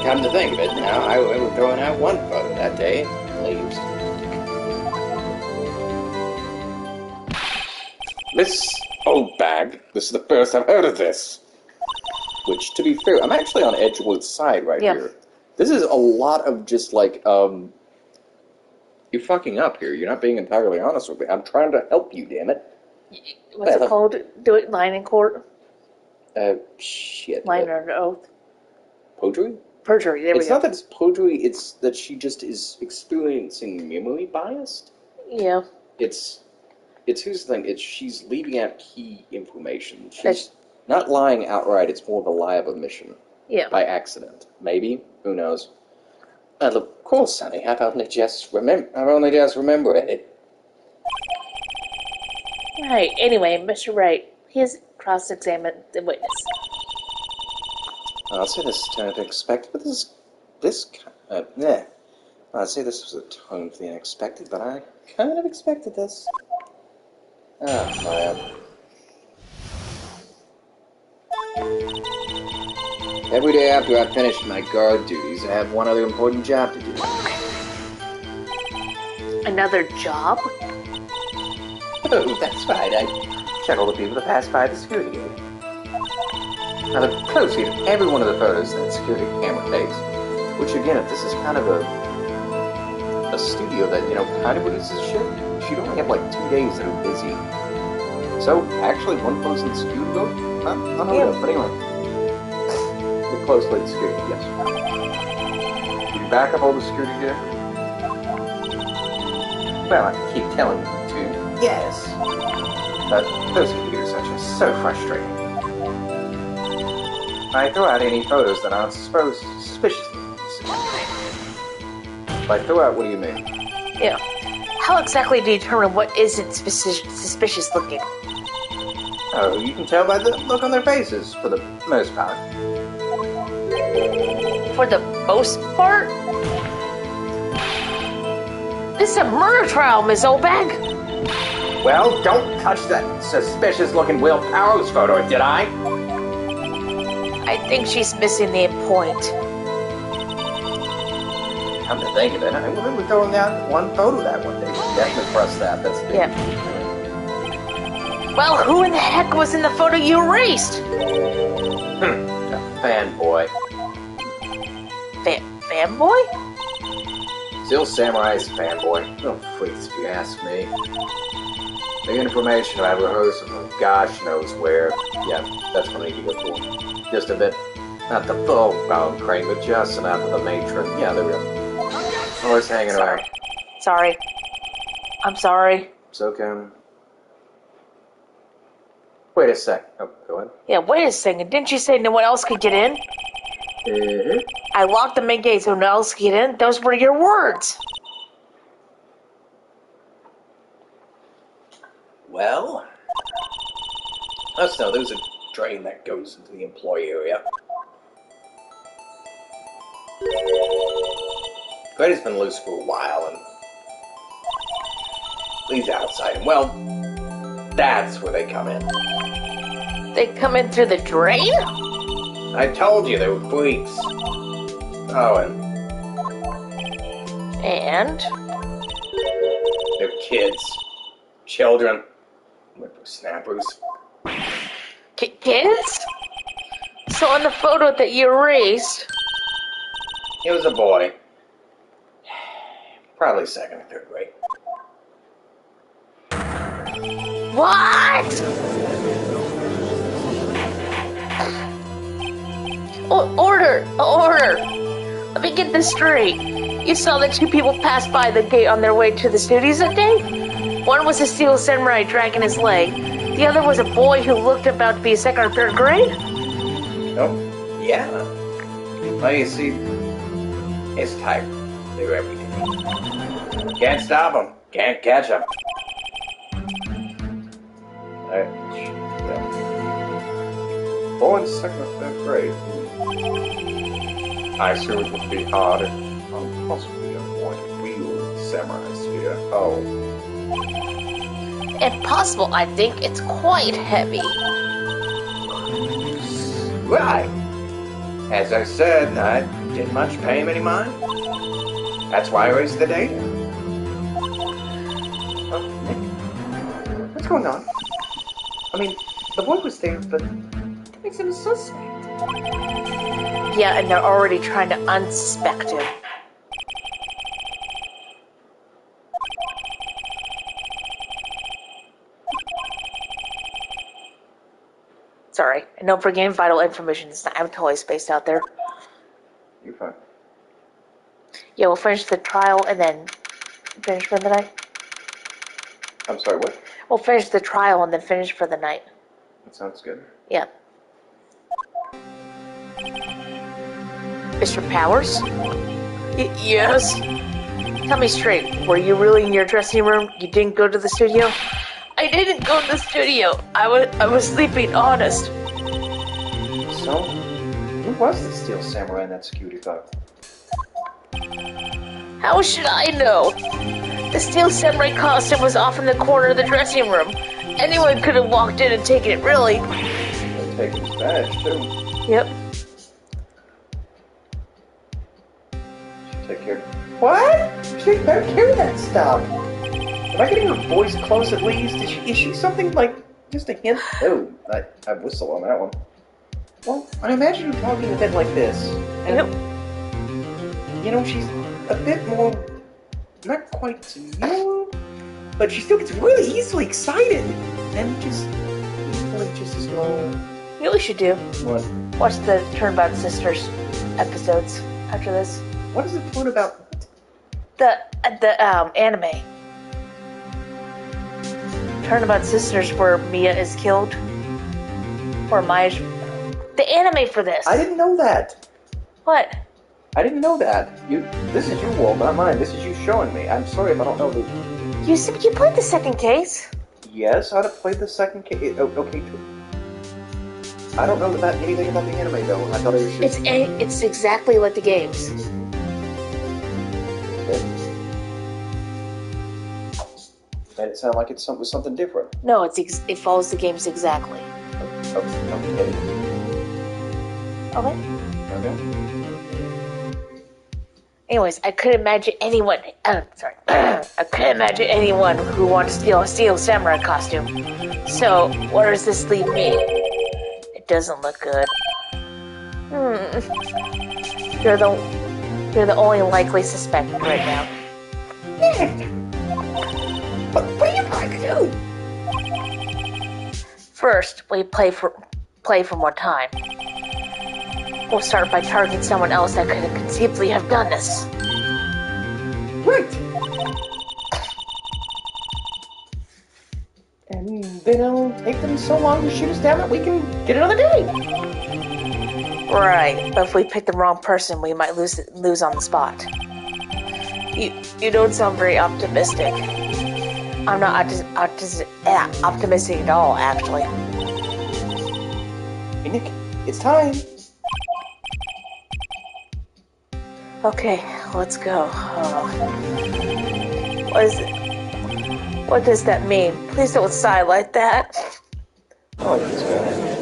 Come to think of it, now I was throwing out one photo that day. Leaves. Miss Oldbag, this is the first I've heard of this. Which, to be fair, I'm actually on Edgewood's side right here. This is a lot of just like, you're fucking up here. You're not being entirely honest with me. I'm trying to help you, damn it. What's it called? Do it lying in court? Shit. Lying under oath. Perjury? Perjury, there we go. It's not that it's perjury, it's that she just is experiencing memory bias. Yeah. It's here's the thing, she's leaving out key information. She's not lying outright, it's more of a lie of omission. Yeah. By accident. Maybe. Who knows? And of course, honey, I've only just remembered it. Right. Anyway, Mr. Wright, please cross-examine the witness. I'll say this is turned unexpected, but I'd say this was a tone for the unexpected, but I kind of expected this. Every day after I finish my guard duties, I have one other important job to do. Another job? Oh, that's right. I check all the people that pass by the security gate. I look closely at every one of the photos that security camera takes, which again, if this is kind of a studio that, kind of releases shit, she'd only have like 2 days that are busy. So, actually, one person's security guard? I don't know, but anyway. Look closely at security, yes. Can you back up all the security gear? Well, I keep telling you to, yes. But those computers are just so frustrating. I throw out any photos that aren't suspicious. By throw out, what do you mean? Yeah. How exactly do you determine what isn't suspicious looking? Oh, you can tell by the look on their faces, for the most part. For the most part? This is a murder trial, Miss Olbag. Well, don't touch that suspicious-looking Will Powers photo, did I? I think she's missing the point. Come to think of it, I remember throwing out one photo that one day. Definitely press that. That's the Well, who in the heck was in the photo you erased? A fanboy. Fanboy? Still Samurai's fanboy. No freaks, if you ask me. The information about rehearsal from gosh knows where. Yeah, that's what I need to go for. Just a bit. Not the full-blown crane, but just enough of the matron. Yeah, there we go. Always hanging around. Sorry. I'm sorry. It's okay. Wait a sec. Oh, go ahead. Yeah, wait a second. Didn't you say no one else could get in? I locked the main gate so no one else could get in. Those were your words. Well? Let's know, there's a drain that goes into the employee area. Grady's been loose for a while, and leaves outside. And, well, that's where they come in. They come in through the drain? I told you they were freaks. Oh, And? they're kids. Children. Whippersnappers. Kids? So on the photo that you erased... He was a boy. Probably second or third grade. What? Order! Let me get this straight. You saw the two people pass by the gate on their way to the studios that day? One was a steel samurai dragging his leg. The other was a boy who looked about to be second or third grade? Oh, yeah. Well, you see, it's tight. They're everything. Can't stop them. Can't catch them. Born second or third grade. I assume it would be hard and possibly avoid real samurais here. Oh. Impossible, I think. It's quite heavy. Right. As I said, I didn't much pay him any mind. That's why I raised the data. Oh, Nick. What's going on? I mean, the boy was there, but that makes him a suspect. Yeah, and they're already trying to unsuspect him. Sorry, and don't forget vital information. I'm totally spaced out there. You're fine. Yeah, we'll finish the trial and then finish for the night. I'm sorry, what? We'll finish the trial and then finish for the night. That sounds good. Yeah. Mr. Powers? Yes? Tell me straight, were you really in your dressing room? You didn't go to the studio? I didn't go to the studio. I was sleeping, honest. So, who was the steel samurai in that security photo? How should I know? The steel samurai costume was off in the corner of the dressing room. Anyone could have walked in and taken it, really. And taking his badge, too. Yep. Take care. What? She better carry that stuff. Am I getting her voice close at least? Is she something like just a hint? Oh, I whistle on that one. Well, I imagine her talking a bit like this. And, Yep. you know, she's a bit more, not quite demure, but she still gets really easily excited. And just slow. You know what we should do? What? Watch the Turnabout Sisters episodes after this. What is the tone about? The anime. Turnabout Sisters where Mia is killed. Or Maya's... The anime for this. I didn't know that. What? I didn't know that. This is your world, not mine. This is you showing me. I'm sorry if I don't know the... You played the second case? Yes, I'd have played the second case. Oh, okay, true. I don't know about anything about the anime, though. I thought it was just... It's exactly like the games. Okay. Made it sound like it was something different. No, it follows the games exactly. Okay. Okay. Okay. Anyways, I couldn't imagine anyone... sorry. I couldn't imagine anyone who wants to steal a steel samurai costume. So, where does this leave me? It doesn't look good. You're the only likely suspect right now. What are you trying to do? First, we play for more time. We'll start by targeting someone else that could conceivably have done this. Right. And then it'll take them so long to shoot us down that we can get another day. Right, but if we pick the wrong person, we might lose on the spot. You don't sound very optimistic. I'm not optimistic at all, actually. Hey, Nick, it's time. Okay, let's go. What is it? What does that mean? Please don't sigh like that. Oh, this guy.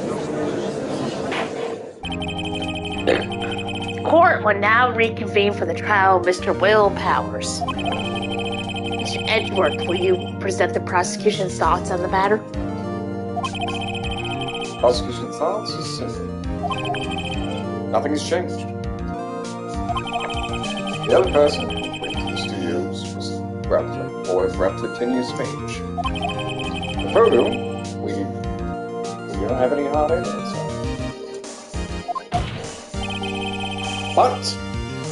court will now reconvene for the trial of Mr. Will Powers. Mr. Edgeworth, will you present the prosecution's thoughts on the matter? Prosecution's thoughts is simple. Nothing has changed. The other person who went to the studios was Raptor, or Raptor 10 years of age. The photo, we don't have any hard evidence on. But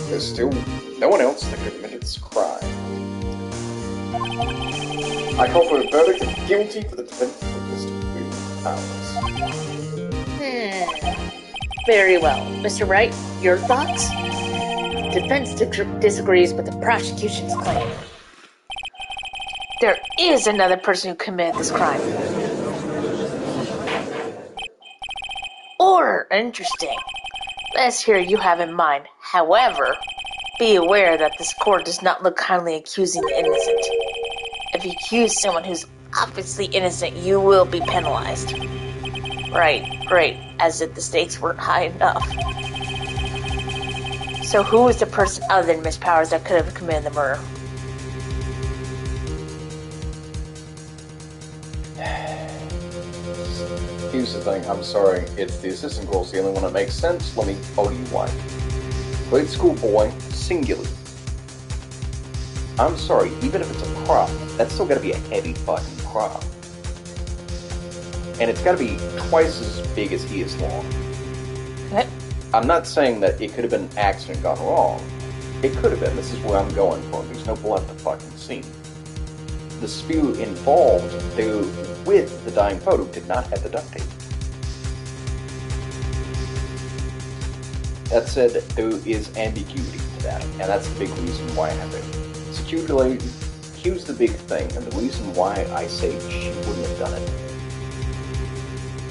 there's still no one else that committed this crime. I call for a verdict of guilty for the defense of Mr. Will Powers. Very well. Mr. Wright, your thoughts? Defense disagrees with the prosecution's claim. There is another person who committed this crime. Or, interesting. Let's hear you have in mind. However, be aware that this court does not look kindly accusing the innocent. If you accuse someone who's obviously innocent, you will be penalized. Right, great, as if the stakes weren't high enough. So who is the person other than Miss Powers that could have committed the murder? Here's the thing, I'm sorry, it's the assistant girl's the only one that makes sense. Let me tell you why. Grade school boy, singular. I'm sorry, even if it's a prop, that's still gotta be a heavy fucking prop. And it's gotta be twice as big as he is long. Okay. I'm not saying that it could have been an accident gone wrong. It could have been, this is where I'm going for. There's no blood at the fucking scene. The spew involved with the dying photo did not have the duct tape. That said, there is ambiguity to that, and that's the big reason why I have it. Security, here's the big thing, and the reason why I say she wouldn't have done it.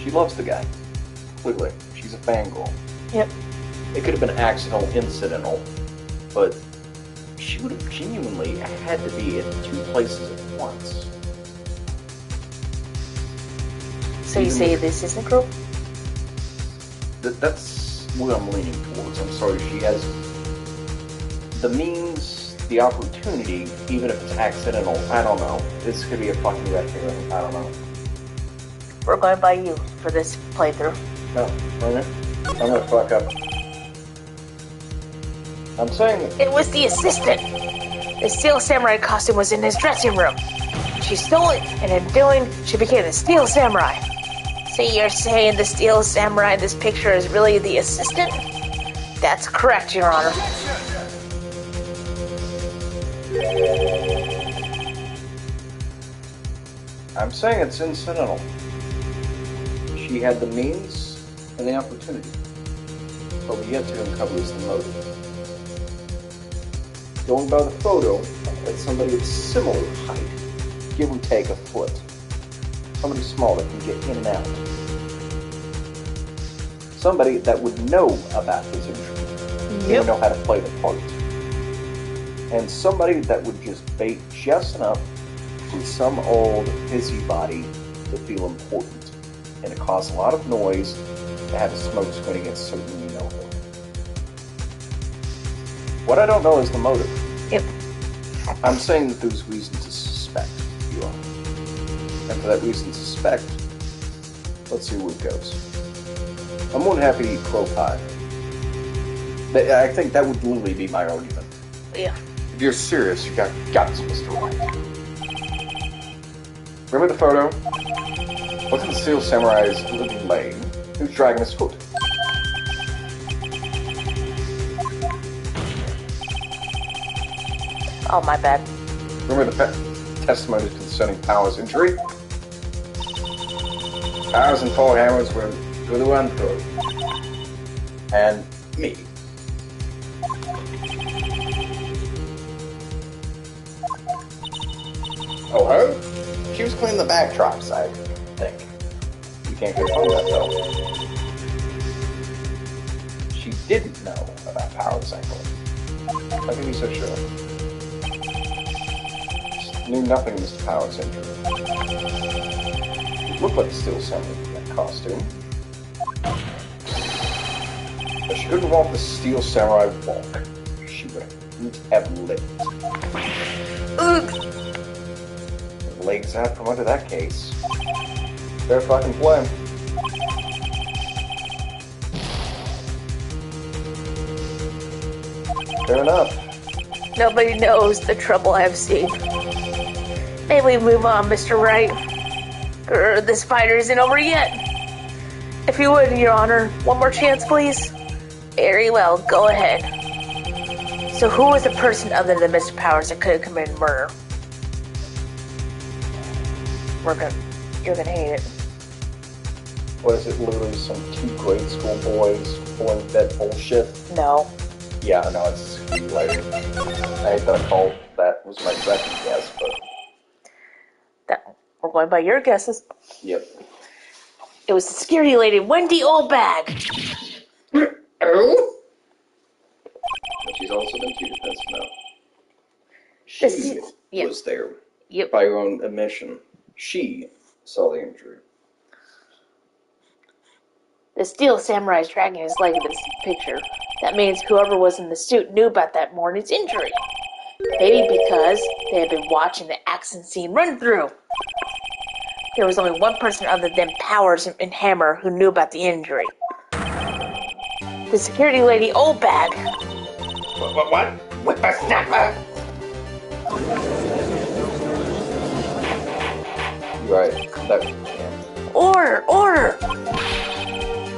She loves the guy. Clearly. She's a fangirl. Yep. It could have been accidental, incidental, but she would have genuinely had to be in two places at once. So you say this isn't true? That's what I'm leaning towards. I'm sorry, she has the means, the opportunity, even if it's accidental. I don't know. This could be a fucking red herring. I don't know. We're going by you for this playthrough. No, I'm gonna fuck up. I'm saying It was the assistant. The Steel Samurai costume was in his dressing room. She stole it, and in doing, she became the Steel Samurai. So you're saying the Steel Samurai in this picture is really the assistant? That's correct, Your Honor. I'm saying it's incidental. She had the means and the opportunity, but we yet to uncover is the motive. Going by the photo, it's somebody of similar height, give or take a foot. Somebody small that can get in and out. Somebody that would know about his injury. Yep. Would know how to play the part. And somebody that would just bait just enough for some old busybody to feel important. And to cause a lot of noise to have a smoke screen against certain you know him. What I don't know is the motive. Yep. I'm saying that there's reason to suspect, you are. And for that reason to suspect, let's see where it goes. I'm more than happy to eat crow pie. I think that would literally be my argument. Yeah. If you're serious, you got guts, Mr. White. Remember the photo? What's in the Steel Samurai's living lane? Who's dragging his foot? Oh, my bad. Remember the testimony concerning Powers' injury? Powers and Paul Hammers were the one through. And me. Oh, her? She was cleaning the backdrops, I think. You can't confirm that, though. She didn't know about Powers' ankle. How can you be so sure? She knew nothing of Mr. Powers' injury. It looked like a Steel Samurai in that costume. But she couldn't walk the steel samurai walk. She wouldn't have lived. Ugh. Legs out from under that case. Fair fucking play. Fair enough. Nobody knows the trouble I've seen. May we move on, Mr. Wright? This fight isn't over yet. If you would, Your Honor, one more chance, please. Very well, go ahead. So who was the person other than Mr. Powers that could have committed murder? You're gonna hate it. What is it, literally some 2 grade school boys pulling that bullshit? No. Yeah, no, it's like, I hate that I called that was my second guess, but... We're going by your guesses. Yep. It was the security lady, Wendy Oldbag. Oh? But she's also been to defense now. She was there. Yep. By her own admission. She saw the injury. The steel samurai is dragging his leg in this picture. That means whoever was in the suit knew about that morning's injury. Maybe because they had been watching the accident scene run through. There was only one person other than Powers and Hammer who knew about the injury. The security lady Oldbag. What? Whippersnapper? Right. That, yeah. Order!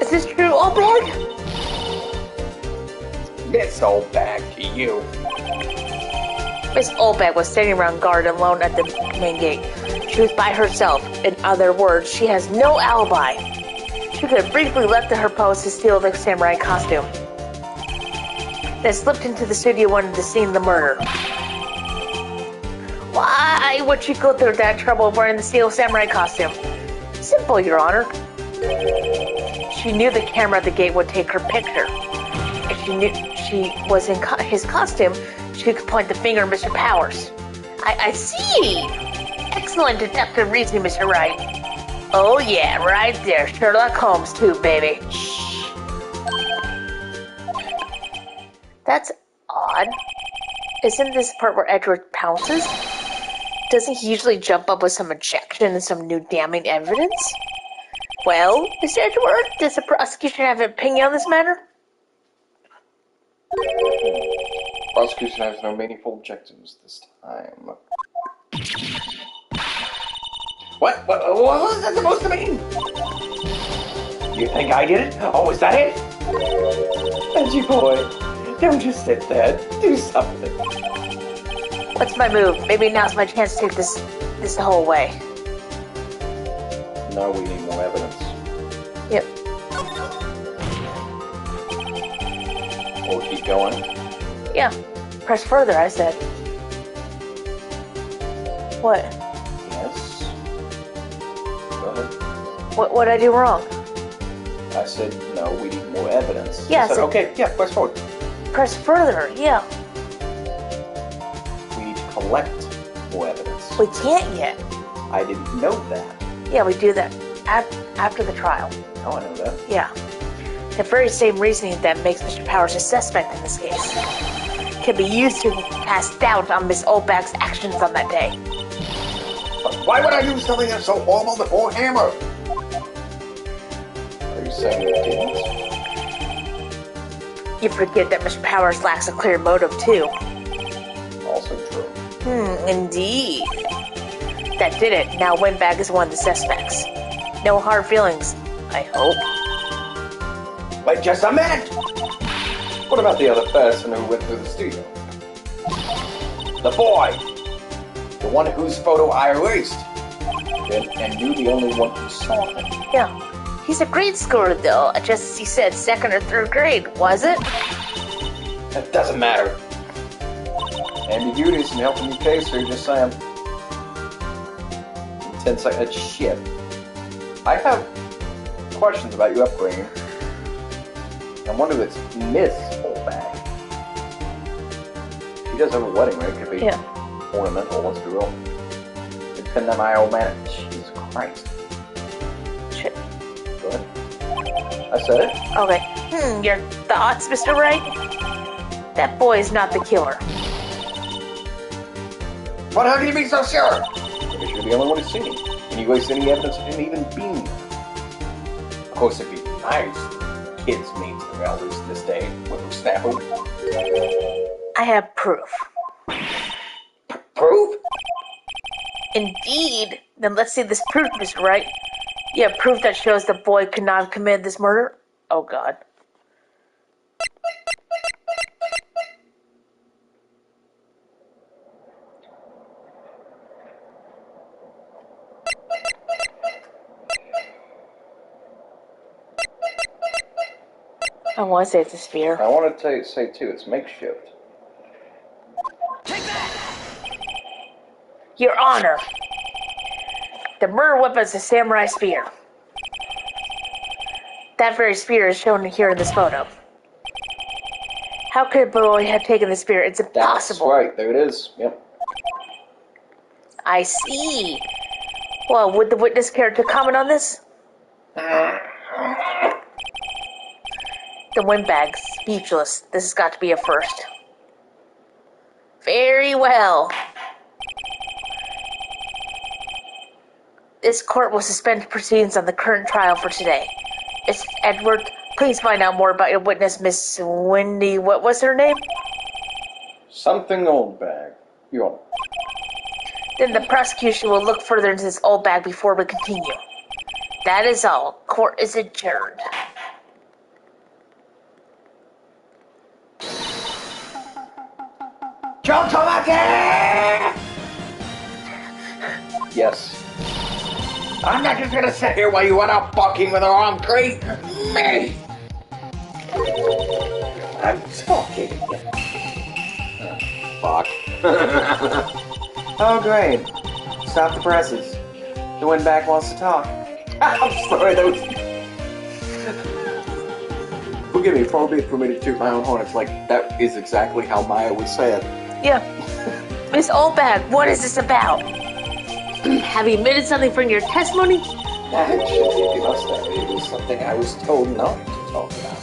Is this true, Oldbag? This Oldbag to you. Miss Oldbag was standing around guard alone at the main gate. She was by herself. In other words, she has no alibi. She could have briefly left her post to steal the samurai costume. Then slipped into the studio wanted to see the murder. Why would she go through that trouble of wearing the steel samurai costume? Simple, Your Honor. She knew the camera at the gate would take her picture. If she knew she was in his costume, she could point the finger at Mr. Powers. I see! Excellent deductive reasoning, Mr. Wright. Oh yeah, right there. Sherlock Holmes too, baby. Shh. That's odd. Isn't this part where Edward pounces? Doesn't he usually jump up with some objection and some new damning evidence? Well, Mr. Edward, does the prosecution have an opinion on this matter? Prosecution has no meaningful objectives this time. What was that supposed to mean? You think I did it? Oh, is that it? Benji boy, don't just sit there. Do something. What's my move? Maybe now's my chance to take this the whole way. No, we need more evidence. Yep. We'll keep going. Yeah. Press further, I said. What? Yes. Go ahead. What'd I do wrong? I said, no, we need more evidence. Yeah, I said, so- okay, yeah, press forward. Press further, yeah. We need to collect more evidence. We can't yet. I didn't know that. Yeah, we do that after the trial. Oh, I know that. Yeah. The very same reasoning that makes Mr. Powers a suspect in this case can be used to cast doubt on Miss Oldbag's actions on that day. But why would I do something that's so horrible before Hammer? Are you saying you didn't? You forget that Mr. Powers lacks a clear motive, too. Also true. Indeed. That did it. Now Windbag is one of the suspects. No hard feelings, I hope. Wait just a minute! What about the other person who went through the studio? The boy! The one whose photo I erased. And you the only one who saw him. Yeah. He's a grade schooler, though. Just as he said, 2nd or 3rd grade, was it? That doesn't matter. Ambiguity isn't helping your case, so you're just saying. 10 seconds. Shit. I have questions about your upbringing. I wonder if it's Miss Oldbag. She does have a wedding ring. It could be ornamental, let's be real. Depending on my old man. Jesus Christ. Shit. Go ahead. I said it. Okay. Your thoughts, Mr. Wright? That boy is not the killer. But how can you be so sure? Because you're the only one who's seen him. And you guys any evidence of him even being. Of course, it'd be nice. Kids meet their elders this day with a snap. I have proof. Proof? Indeed. Then let's see this proof, Mr. Wright. You have proof that shows the boy could not have committed this murder? Oh, God. I want to say it's a sphere. I want to say, too, it's makeshift. Your Honor, the murder weapon is a samurai spear. That very spear is shown here in this photo. How could a boy have taken the spear? It's impossible. That's right, there it is. Yep. I see. Well, would the witness care to comment on this? The windbag, speechless. This has got to be a first. Very well. This court will suspend proceedings on the current trial for today. Miss Edward, please find out more about your witness, Miss Wendy. What was her name? Something old bag. You want. Then the prosecution will look further into this old bag before we continue. That is all. Court is adjourned. Yes. I'm not just gonna sit here while you went out bucking with the wrong crate. Me! I'm talking. Fuck. Oh, great. Stop the presses. The windbag wants to talk. I'm sorry, that was... Forgive me, far be it for me to toot my own horn. It's like, that is exactly how Maya would say it. Yeah. Miss Oldbag, what is this about? Have you admitted something from your testimony? Actually, you must have. It was something I was told not to talk about.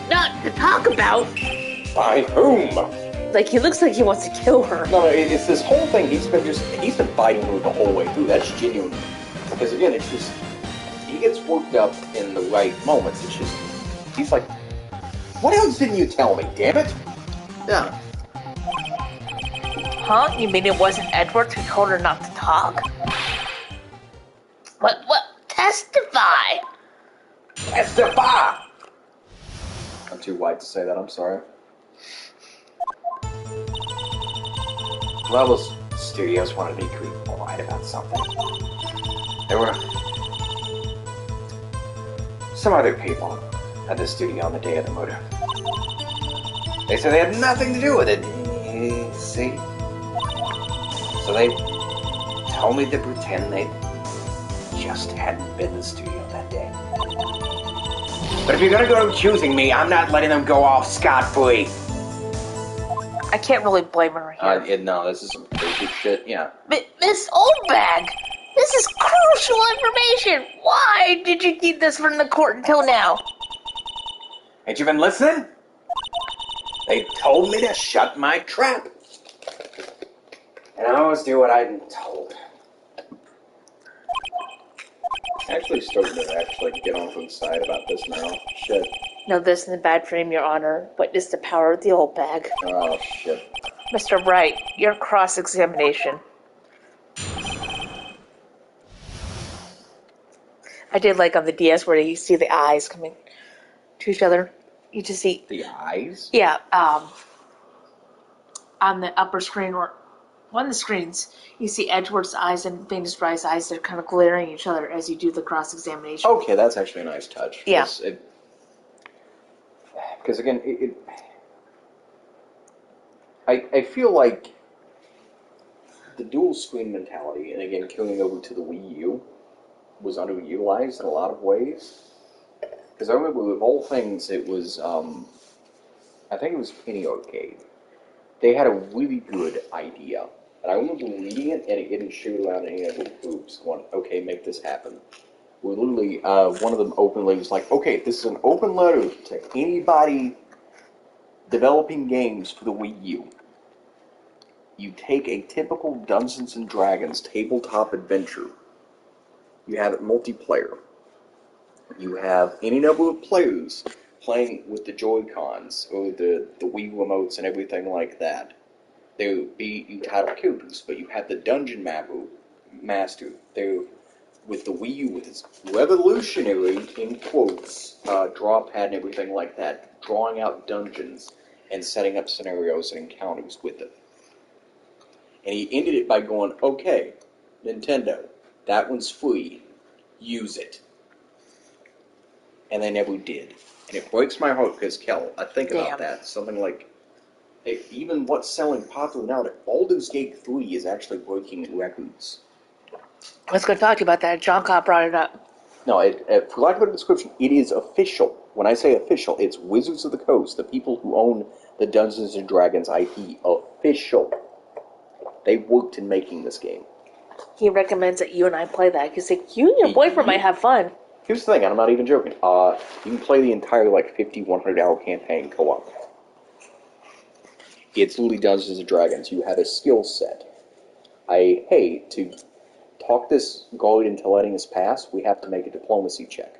Not to talk about. By whom? Like, he looks like he wants to kill her. No, it's this whole thing. He's been fighting her the whole way through. That's genuine. Because again, it's just he gets worked up in the right moments. It's just he's like, what else didn't you tell me? Damn it! Yeah. Huh? You mean it wasn't Edward who told her not to talk? What? Testify! Testify! I'm too white to say that. I'm sorry. Well, those studios wanted me to be quiet about something. There were some other people at the studio on the day of the murder. They said they had nothing to do with it. You see? So they told me to pretend they just hadn't been in the studio that day. But if you're gonna go choosing me, I'm not letting them go off scot-free. I can't really blame her here. No, this is some crazy shit, yeah. Miss Oldbag, this is crucial information. Why did you keep this from the court until now? Ain't you been listening? They told me to shut my trap. And I always do what I've been told. Actually starting to get on to the side about this now. Shit. No, this isn't bad for him, Your Honor. Witness the power of the old bag. Oh, shit. Mr. Wright, your cross-examination. I did like on the DS where you see the eyes coming to each other. You just see... The eyes? Yeah, on the upper screen, or one of the screens, you see Edward's eyes and Venus Wright's eyes. They're kind of glaring at each other as you do the cross-examination. Okay, that's actually a nice touch. Yeah. Because again, I feel like the dual screen mentality, and again, carrying over to the Wii U, was underutilized in a lot of ways. Because I remember with all things, it was, I think it was Penny Arcade. They had a really good idea And I remember reading it and it getting shooed around in little groups, going, okay, make this happen. We literally, one of them openly was like, okay, this is an open letter to anybody developing games for the Wii U. You take a typical Dungeons & Dragons tabletop adventure. You have it multiplayer. You have any number of players playing with the Joy-Cons or the Wii remotes and everything like that. There would be you title characters, but you have the Dungeon Master there with the Wii U with its revolutionary, in quotes, draw pad and everything like that, drawing out dungeons and setting up scenarios and encounters with it. And he ended it by going, okay, Nintendo, that one's free. Use it. And they never did. And it breaks my heart because, Kel, I think about that. Something like, even what's selling popular now, that Baldur's Gate 3 is actually breaking records. I was going to talk to you about that. John Cott brought it up. No, for lack of a better description, it is official. When I say official, it's Wizards of the Coast, the people who own the Dungeons & Dragons IP, official. They worked in making this game. He recommends that you and I play that because you and your boyfriend might have fun. Here's the thing, and I'm not even joking. You can play the entire, 50, 100-hour campaign co-op. It's literally Dungeons & Dragons. You have a skill set. To talk this guard into letting us pass, we have to make a diplomacy check.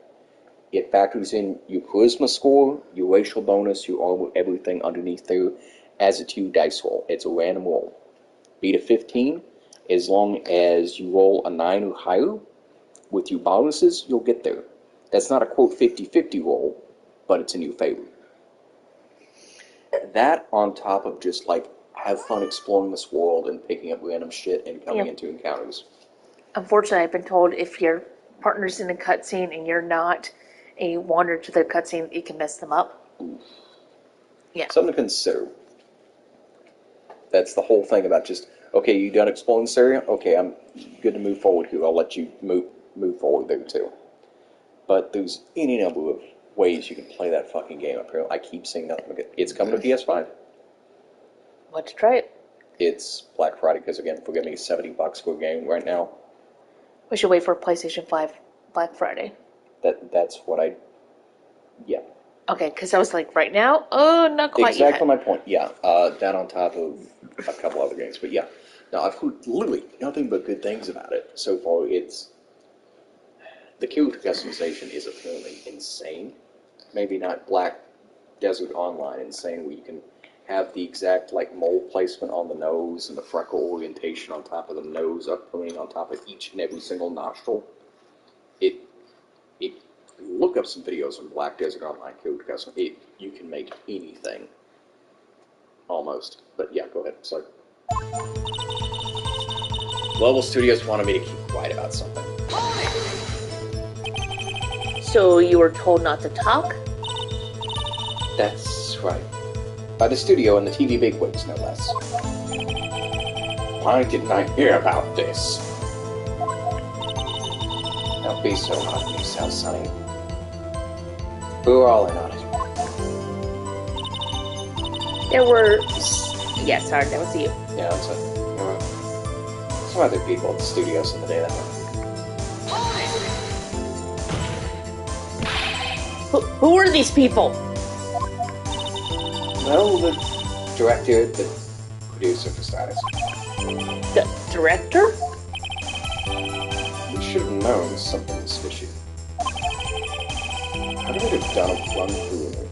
It factors in your charisma score, your racial bonus, your armor, everything underneath there as a 2 dice roll. It's a random roll. Beat a 15, as long as you roll a 9 or higher, with your bonuses, you'll get there. That's not a, quote, 50-50 roll, but it's in your favor. That on top of just, have fun exploring this world and picking up random shit and coming into encounters. Unfortunately, I've been told if your partner's in a cutscene and you're not, and you wander to their cutscene, it can mess them up. Oof. Yeah. Something to consider. That's the whole thing about just, okay, you done exploring this area? Okay, I'm good to move forward here. I'll let you move forward there too. But there's any number of ways you can play that fucking game up here. I keep seeing nothing. It's coming to PS5. Let's try it. It's Black Friday because, again, for getting $70 for a game right now. We should wait for PlayStation 5 Black Friday. That's what I... Yeah. Okay, because I was like, right now? Oh, not quite yet. Exactly my point, yeah. That on top of a couple other games. But yeah, now I've heard literally nothing but good things about it. So far, it's... The character customization is apparently insane. Maybe not Black Desert Online insane, where you can have the exact, mole placement on the nose and the freckle orientation on top of the nose, up-pulling on top of each and every single nostril. Look up some videos on Black Desert Online character custom. You can make anything. Almost. But yeah, go ahead. Sorry. Global Studios wanted me to keep quiet about something. So you were told not to talk? That's right. By the studio and the TV bigwigs, no less. Why didn't I hear about this? Don't be so hard on yourself, Sonny. We're all in on it. There were... Yeah, sorry, that was you. Yeah, there were some other people at the studios in the day that way. Who are these people? Well, the director, the producer for starters. The director? We should have known something was fishy. How did it have done a run through and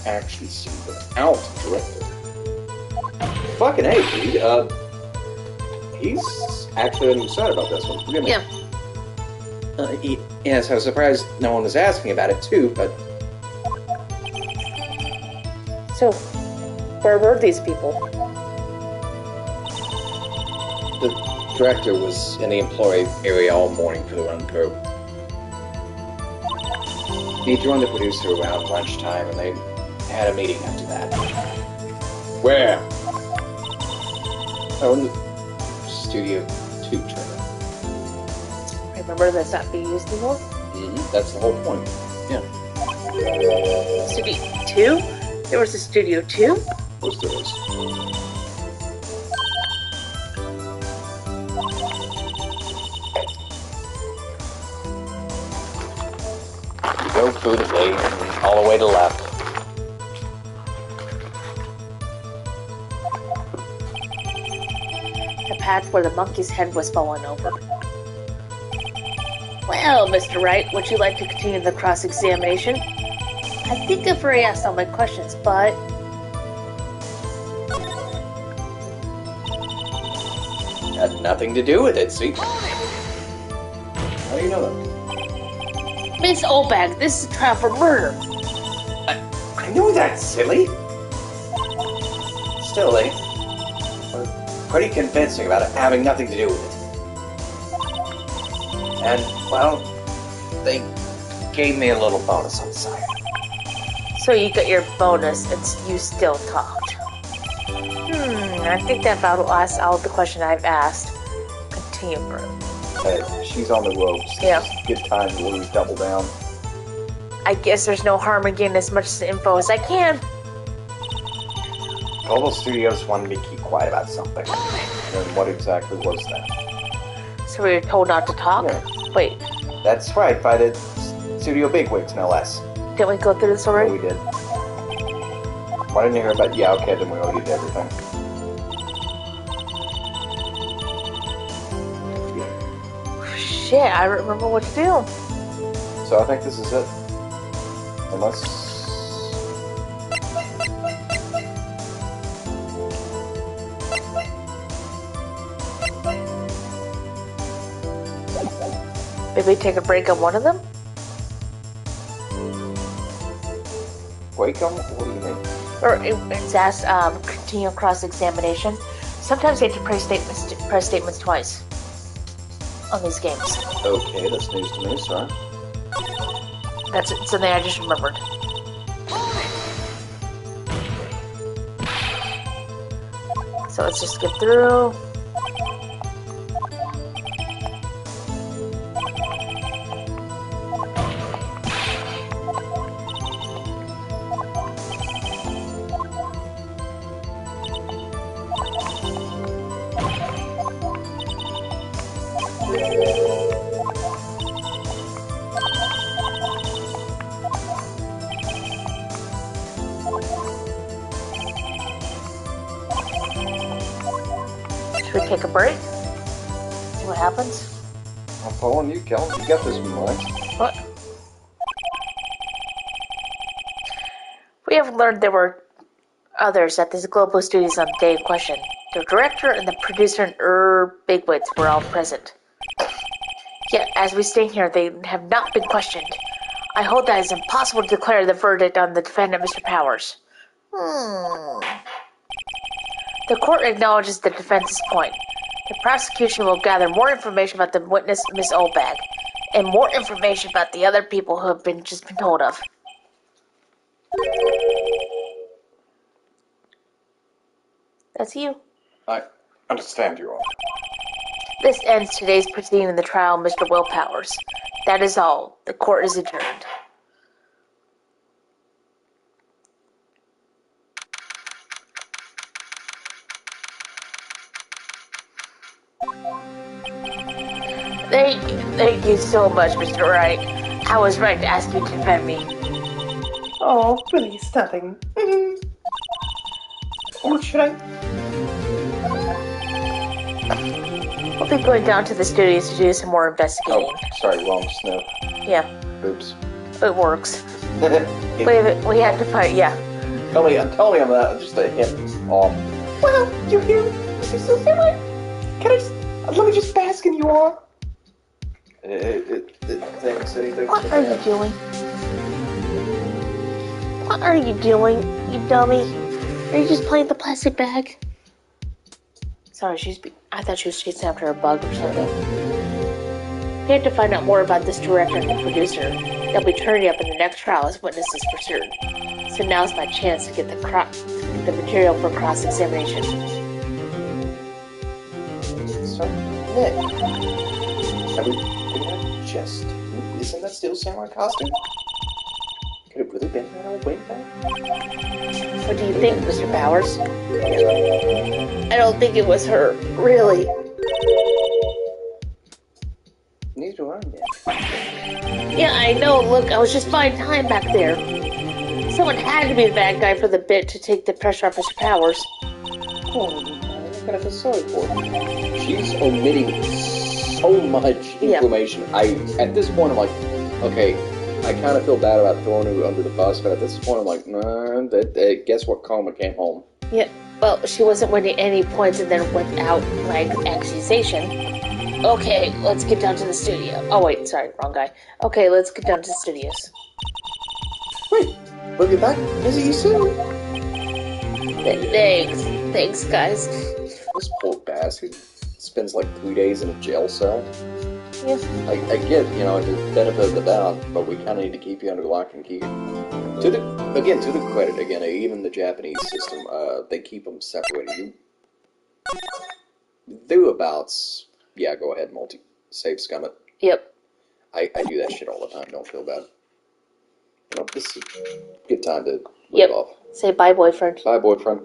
actually see without director? Fucking hey, dude. He's actually excited about this one. Forgive me. Yeah. Yes, I was surprised no one was asking about it too, but... So, where were these people? The director was in the employee area all morning for the run through. He joined the producer around lunchtime, and they had a meeting after that. Where? Oh, in the Studio 2 trailer. Remember that's not being used anymore? Mm-hmm. That's the whole point. Yeah. Studio 2? There was a Studio 2? Of course there is. intuitively, all the way to left. The path where the monkey's head was fallen over. Well, Mr. Wright, would you like to continue the cross-examination? I think I've already asked all my questions, but... Had nothing to do with it, see? How do you know that? Miss Obag, this is a trial for murder. I knew that, silly. Still, they were pretty convincing about it having nothing to do with it. And, well, they gave me a little bonus on the side. So you got your bonus and you still talked. I think that about asked all the questions I've asked. Continue, bro. She's on the ropes. Yeah. Good time to lose double down. I guess there's no harm in getting as much info as I can. Global Studios wanted me to keep quiet about something. And what exactly was that? So we were told not to talk? Yeah. Wait, That's right, by the studio bigwigs, no less. didn't we go through this Oh, already? we did. Why didn't you hear about Yao Kid and we already did everything? Shit, I don't remember what to do. So I think this is it. Unless... Maybe take a break on one of them? Wake 'em? What do you mean? Or it's asked, continue cross-examination. Sometimes you have to press statements twice on these games. Okay, that's news to me, sorry. That's something I just remembered. So let's just skip through. Should we take a break? See what happens? I'm following you, Kel. You got this in mind. What? We have learned there were others at this global studios on the day in question. The director and the producer and bigwigs were all present. Yet, as we stand here, they have not been questioned. I hold that it's impossible to declare the verdict on the defendant, Mr. Powers. The court acknowledges the defense's point. The prosecution will gather more information about the witness, Miss Obag, and more information about the other people who have just been told of. That's you. I understand, Your Honor. This ends today's proceeding in the trial of Mr. Will Powers. That is all. The court is adjourned. Thank you so much, Mr. Wright. I was right to ask you to defend me. Oh, please, nothing. Or should I? We'll be going down to the studios to do some more investigating. Oh, sorry, wrong sniff. Yeah, Oops. it works. We have to fight, yeah. Tell me on that, just a hint. Well, you hear me, Mr. Silverman? Can I just, let me just bask in your awe? Thanks, anything. What are you doing? What are you doing, you dummy? Are you just playing the plastic bag? Sorry, I thought she was chasing after a bug or something. We have to find out more about this director and the producer. They'll be turning up in the next trial as witnesses pursued. So now's my chance to get the material for cross-examination. So, Nick, have we been at just... Isn't that still Samurai costume? Could it really been that old wing bag? What do you think, Mr. Powers? I don't think it was her, really. Neither do I, Nick. Yeah, I know. Look, I was just buying time back there. Someone had to be the bad guy for the bit to take the pressure off his powers. Oh, I gotta feel sorry for her. She's omitting so much information. At this point, I'm like, okay, I kind of feel bad about throwing her under the bus, but at this point, I'm like, nah, guess what? Karma came home. Yeah, well, she wasn't winning any points and then without, like, accusation. Okay, let's get down to the studio. Oh, wait, sorry, wrong guy. Okay, let's get down to the studios. Wait, we'll get back. Visit you soon. Thanks, guys. This poor bastard spends like 3 days in a jail cell. Yeah. I get, the benefit of the doubt, but we kind of need to keep you under lock and key. To the credit, again, even the Japanese system, they keep them separated. You thereabouts, yeah, go ahead, save scum it. Yep. I do that shit all the time, don't feel bad. This is a good time to leave off. Say bye, boyfriend. Bye, boyfriend.